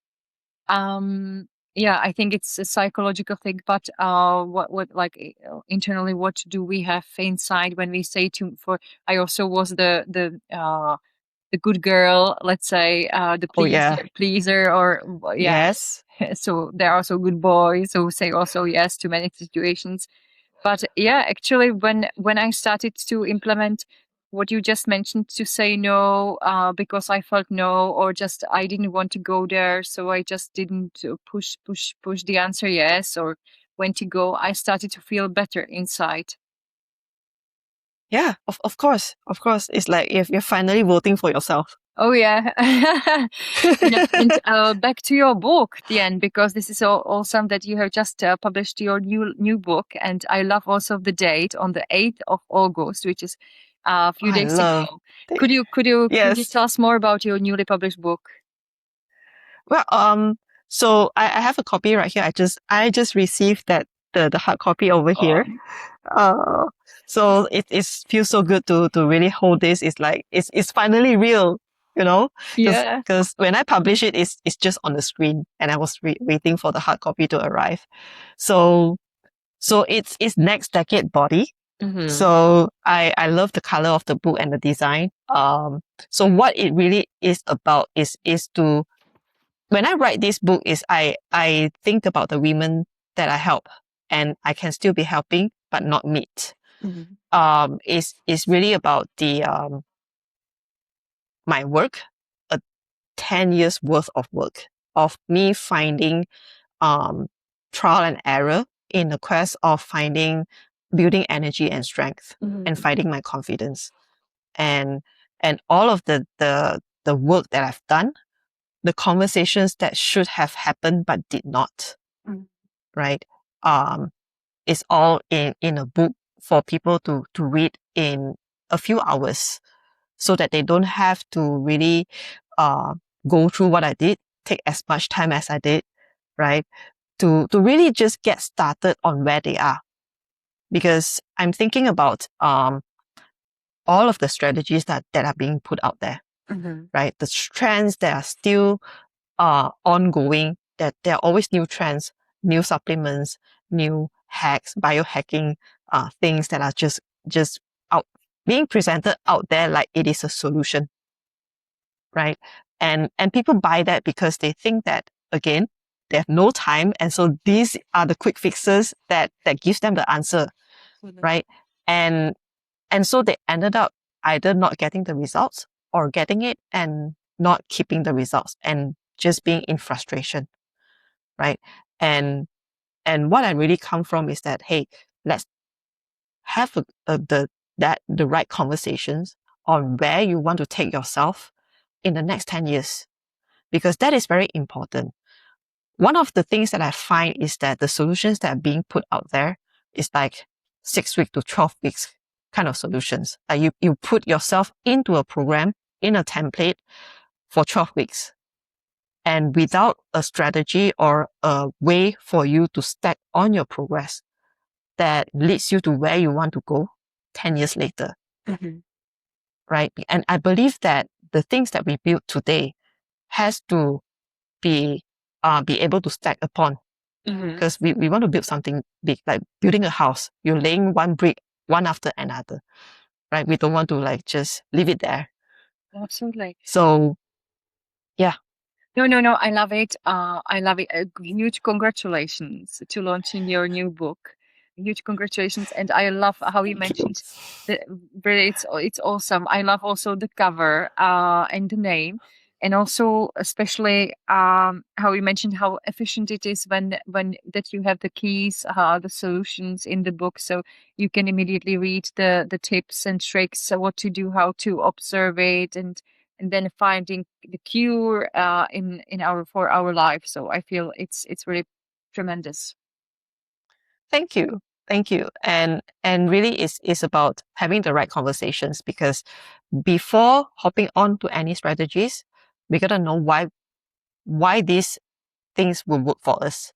[SPEAKER 1] Um, yeah, I think it's a psychological thing, but what like internally, what do we have inside when we say to for? I also was the good girl, let's say, the
[SPEAKER 2] Oh yeah.
[SPEAKER 1] pleaser, or yeah.
[SPEAKER 2] Yes.
[SPEAKER 1] So there are also good boys who say also yes to many situations. But yeah, actually, when I started to implement what you just mentioned, to say no because I felt no, or just I didn't want to go there, so I just didn't push the answer yes, or when to go, I started to feel better inside.
[SPEAKER 2] Yeah, of course. Of course. It's like if you're finally voting for yourself.
[SPEAKER 1] Oh yeah. And back to your book, Thien, because this is awesome that you have just published your new book, and I love also the date on the 8th of August, which is a few
[SPEAKER 2] I
[SPEAKER 1] days
[SPEAKER 2] love
[SPEAKER 1] ago.
[SPEAKER 2] it.
[SPEAKER 1] Could you
[SPEAKER 2] Yes.
[SPEAKER 1] tell us more about your newly published book?
[SPEAKER 2] Well, so I have a copy right here. I just received the hard copy over here. Uh, so it feels so good to really hold this. It's like it's finally real, you know,
[SPEAKER 1] Yeah.
[SPEAKER 2] because when I publish it, it's just on the screen, and I was waiting for the hard copy to arrive. So it's next decade body.
[SPEAKER 1] Mm-hmm.
[SPEAKER 2] So I love the color of the book and the design. So what it really is about is to, when I write this book, is I think about the women that I help, and I can still be helping but not meet. Is really about the my work, a 10 years worth of work of me finding trial and error in the quest of building energy and strength, and finding my confidence, and all of the work that I've done, the conversations that should have happened but did not, right? Um, it's all in a book for people to read in a few hours, so that they don't have to really uh, go through what I did, take as much time as I did, right? To really just get started on where they are. Because I'm thinking about all of the strategies that are being put out there, right? The trends that are still ongoing, that there are always new trends, new supplements, new hacks, biohacking, things that are just out being presented out there like it is a solution, right? And people buy that because they think that, again, they have no time, and so these are the quick fixes that gives them the answer, right? And so they ended up either not getting the results, or getting it and not keeping the results, and just being in frustration, right? And what I really come from is that, hey, let's have the right conversations on where you want to take yourself in the next 10 years, because that is very important. One of the things that I find is that the solutions that are being put out there is like 6 weeks to 12 weeks kind of solutions. Like you put yourself into a program, in a template for 12 weeks. And without a strategy or a way for you to stack on your progress that leads you to where you want to go 10 years later, right? And I believe that the things that we build today has to be able to stack upon, because we want to build something big, like building a house. You're laying one brick one after another, right? We don't want to like just leave it there.
[SPEAKER 1] Absolutely.
[SPEAKER 2] So yeah.
[SPEAKER 1] No. I love it. I love it. Huge congratulations to launching your new book. Huge congratulations, and I love how you
[SPEAKER 2] Thank you.
[SPEAKER 1] mentioned the. Really, it's awesome. I love also the cover and the name, and also especially how you mentioned how efficient it is when that you have the keys, the solutions in the book, so you can immediately read the tips and tricks, so what to do, how to observe it, and then finding the cure in our for our life. So I feel it's really tremendous.
[SPEAKER 2] Thank you. Thank you. And really is about having the right conversations, because before hopping on to any strategies, we gotta know why these things will work for us,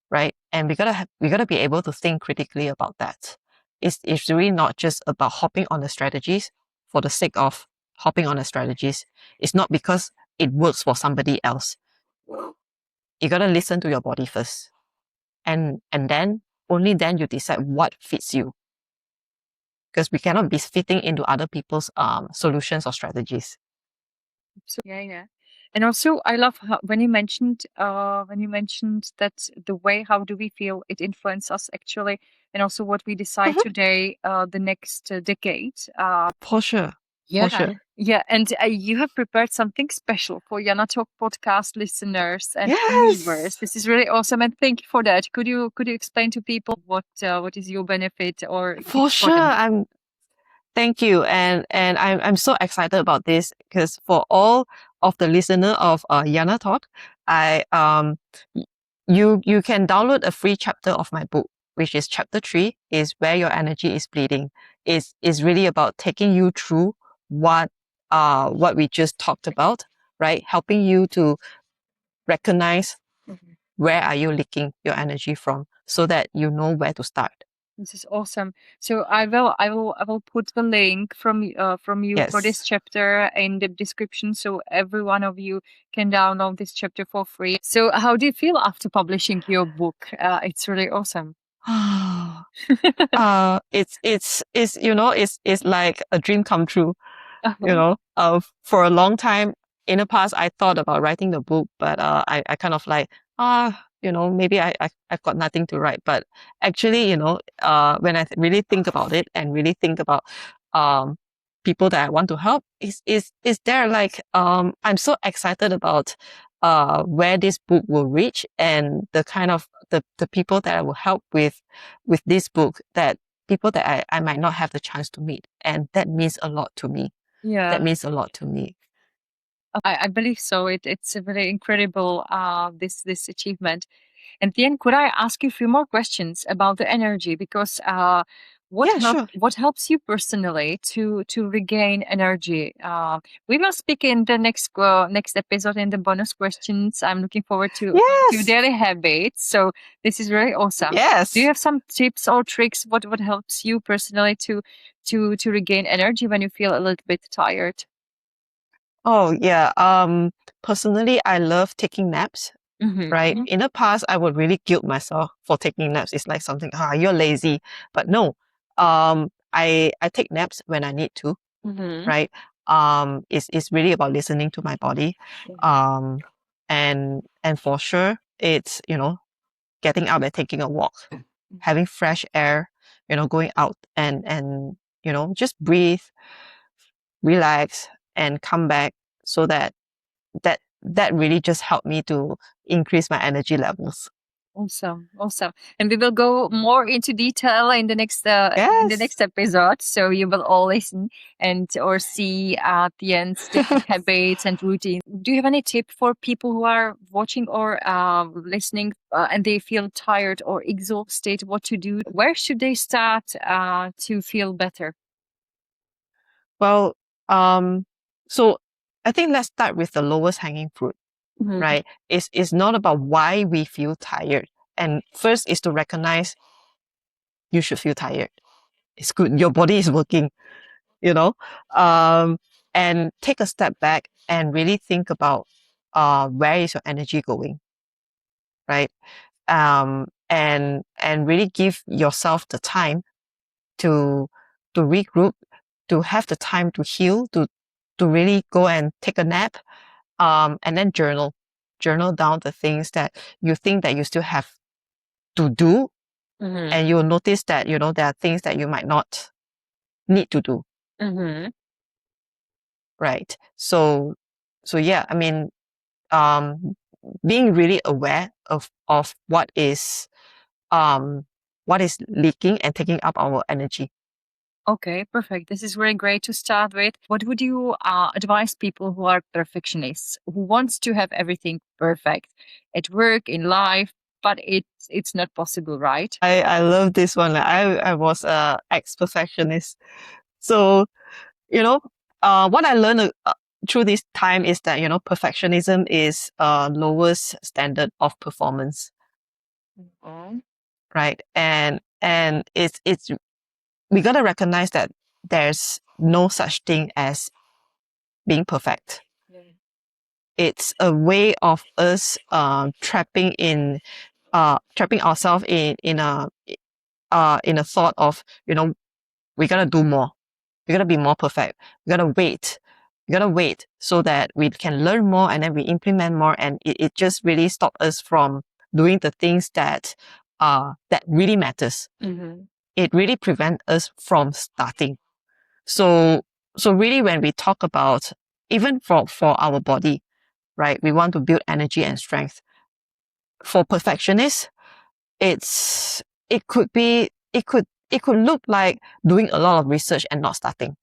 [SPEAKER 2] right? And we gotta be able to think critically about that. It's really not just about hopping on the strategies for the sake of hopping on the strategies. It's not because it works for somebody else. You gotta listen to your body first, and then only then you decide what fits you, because we cannot be fitting into other people's solutions or strategies.
[SPEAKER 1] So yeah. And also, I love when you mentioned that the way how do we feel it influences us actually, and also what we decide
[SPEAKER 2] Mhm.
[SPEAKER 1] today, the next decade.
[SPEAKER 2] For sure. For
[SPEAKER 1] Yeah,
[SPEAKER 2] sure.
[SPEAKER 1] yeah, and you have prepared something special for Jana Talk podcast listeners and viewers.
[SPEAKER 2] Yes.
[SPEAKER 1] This is really awesome, and thank you for that. Could you explain to people what is your benefit or
[SPEAKER 2] For sure.
[SPEAKER 1] important?
[SPEAKER 2] Thank you. And I'm so excited about this because for all of the listener of Jana Talk, I you can download a free chapter of my book, which is chapter 3, is where your energy is bleeding. Is really about taking you through what we just talked about, right? Helping you to recognize
[SPEAKER 1] Mhm.
[SPEAKER 2] where are you leaking your energy from so that you know where to start.
[SPEAKER 1] This is awesome. So I will put the link from you for this
[SPEAKER 2] Yes.
[SPEAKER 1] chapter in the description, so every one of you can download this chapter for free. So how do you feel after publishing your book? It's really awesome.
[SPEAKER 2] It's it's like a dream come true.
[SPEAKER 1] Uh-huh.
[SPEAKER 2] For a long time in the past, I thought about writing the book, but I kind of like, maybe I've got nothing to write. But actually, when I really think about it and really think about um people that I want to help, is there like I'm so excited about where this book will reach and the kind of the people that I will help with this book, that people that I might not have the chance to meet, and that means a lot to me. That
[SPEAKER 1] Yeah.
[SPEAKER 2] means a lot to me.
[SPEAKER 1] I believe so. It's a very incredible this achievement. And then could I ask you a few more questions about the energy? Because
[SPEAKER 2] Yeah, sure.
[SPEAKER 1] what helps you personally to regain energy? We will speak in the next episode in the bonus questions. I'm looking forward to
[SPEAKER 2] Yes.
[SPEAKER 1] daily habits. So this is really awesome. Do you
[SPEAKER 2] Yes.
[SPEAKER 1] have some tips or tricks? What helps you personally to regain energy when you feel a little bit tired?
[SPEAKER 2] Oh, yeah. Personally, I love taking naps, right?
[SPEAKER 1] Mm-hmm.
[SPEAKER 2] In the past, I would really guilt myself for taking naps. It's like something, you're lazy. But no, I take naps when I need to,
[SPEAKER 1] Mm-hmm.
[SPEAKER 2] right? It's really about listening to my body. Um, and for sure, it's, getting out and taking a walk, having fresh air, going out and, just breathe, relax, and come back so that really just helped me to increase my energy levels.
[SPEAKER 1] Awesome, awesome. And we will go more into detail in the
[SPEAKER 2] Yes.
[SPEAKER 1] next episode. So you will all listen and or see Thien's daily habits and routines. Do you have any tip for people who are watching or listening and they feel tired or exhausted? What to do? Where should they start to feel better?
[SPEAKER 2] Well, so I think let's start with the lowest hanging fruit,
[SPEAKER 1] Mhm.
[SPEAKER 2] right? It's not about why we feel tired. And first is to recognize you should feel tired. It's good. Your body is working, you know? Um, and take a step back and really think about where is your energy going, right? And really give yourself the time to regroup, to have the time to heal, to really go and take a nap, and then journal down the things that you think that you still have to do,
[SPEAKER 1] Mhm.
[SPEAKER 2] and you'll notice that there are things that you might not need to do,
[SPEAKER 1] Mhm.
[SPEAKER 2] right? So yeah, I mean, um, being really aware of um what is leaking and taking up our energy.
[SPEAKER 1] Okay, perfect. This is very great to start with. What would you advise people who are perfectionists, who wants to have everything perfect at work, in life, but it's not possible, right?
[SPEAKER 2] I love this one. Like, I was a ex-perfectionist. So, you know, what I learned through this time is that, perfectionism is lowest standard of performance,
[SPEAKER 1] Mhm.
[SPEAKER 2] right? And it's we gotta recognize that there's no such thing as being perfect.
[SPEAKER 1] Yeah.
[SPEAKER 2] It's a way of us trapping ourselves in a thought of, we gotta do more. We gotta be more perfect. We gotta wait. We gotta wait so that we can learn more and then we implement more, and it just really stops us from doing the things that really matters.
[SPEAKER 1] Mm-hmm.
[SPEAKER 2] It really prevents us from starting. So really when we talk about, even for our body, right, we want to build energy and strength. For perfectionists, it could look like doing a lot of research and not starting,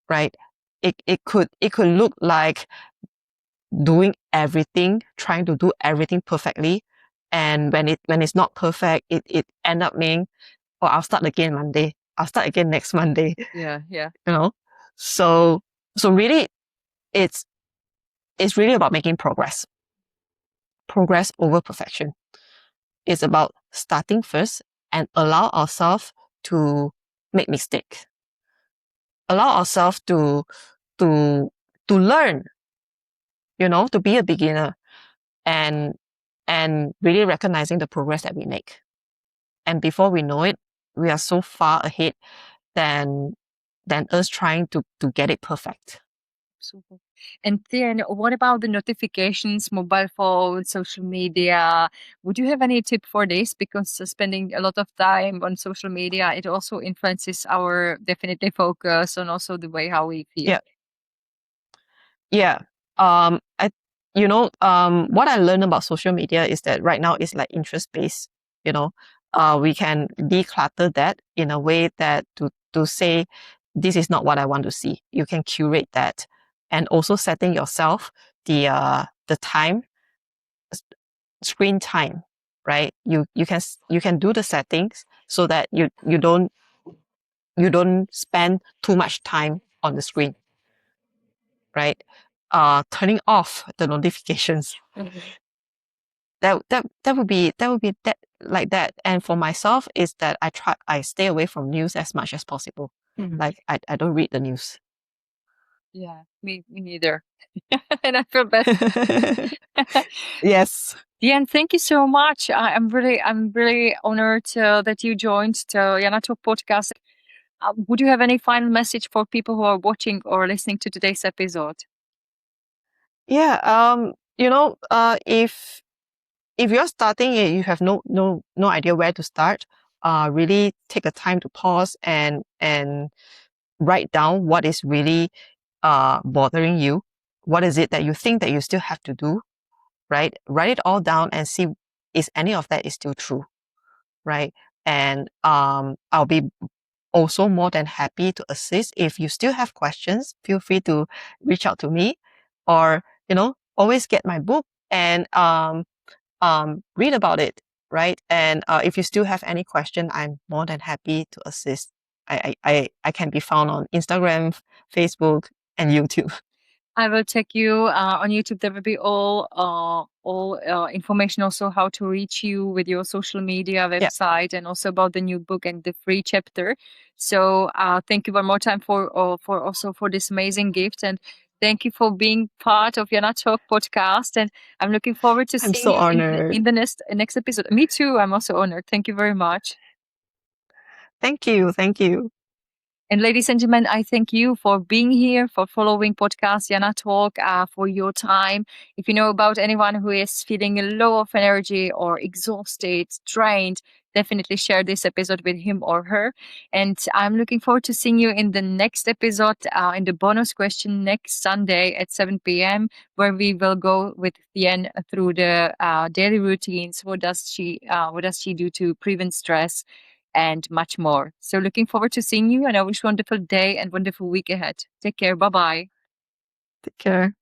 [SPEAKER 2] right? It could look like doing everything, trying to do everything perfectly, and when it's not perfect, it end up being, oh, I'll start again Monday. I'll start again next Monday.
[SPEAKER 1] Yeah.
[SPEAKER 2] You know, so really, it's really about making progress over perfection. It's about starting first and allow ourselves to make mistakes. Allow ourselves to learn, to be a beginner, and really recognizing the progress that we make. And before we know it, we are so far ahead than us trying to get it perfect.
[SPEAKER 1] Super. And then what about the notifications, mobile phone, social media? Would you have any tip for this? Because spending a lot of time on social media, it also influences our definitely focus and also the way how we feel.
[SPEAKER 2] Yeah. Yeah. What I learned about social media is that right now it's like interest based. We can declutter that in a way that to say, this is not what I want to see. You can curate that, and also setting yourself the time, screen time, right? You can do the settings so that you don't spend too much time on the screen, right? Turning off the notifications.
[SPEAKER 1] Mhm.
[SPEAKER 2] That would be that, like that. And for myself is that I stay away from news as much as possible.
[SPEAKER 1] Mhm.
[SPEAKER 2] Like I don't read the news.
[SPEAKER 1] Yeah, me neither. And I feel better.
[SPEAKER 2] Yes.
[SPEAKER 1] Diane, thank you so much. I'm really honored that you joined the Jana Talk podcast. Would you have any final message for people who are watching or listening to today's episode?
[SPEAKER 2] Yeah. If you're starting and you have no idea where to start, really take a time to pause and write down what is really bothering you. What is it that you think that you still have to do, right? Write it all down and see, is any of that is still true, right? And I'll be also more than happy to assist. If you still have questions, feel free to reach out to me, or always get my book and read about it, right? And if you still have any question, I'm more than happy to assist. I can be found on Instagram, Facebook, and YouTube.
[SPEAKER 1] I will check you on YouTube. There will be all information, also how to reach you with your social media
[SPEAKER 2] Yeah,
[SPEAKER 1] website, and also about the new book and the free chapter. So thank you one more time for also for this amazing gift, and thank you for being part of Jana Talk podcast. And I'm looking forward to
[SPEAKER 2] I'm
[SPEAKER 1] seeing
[SPEAKER 2] so
[SPEAKER 1] you
[SPEAKER 2] honored.
[SPEAKER 1] in the next episode. Me too. I'm also honored. Thank you very much.
[SPEAKER 2] Thank you. Thank you.
[SPEAKER 1] And ladies and gentlemen, I thank you for being here, for following podcast Jana Talk, for your time. If you know about anyone who is feeling low of energy or exhausted, drained, definitely share this episode with him or her. And I'm looking forward to seeing you in the next episode, in the bonus question next Sunday at 7 p.m., where we will go with Thien through the daily routines. What does she do to prevent stress? And much more. So looking forward to seeing you, and I wish you a wonderful day and wonderful week ahead. Take care. Bye bye.
[SPEAKER 2] Take care.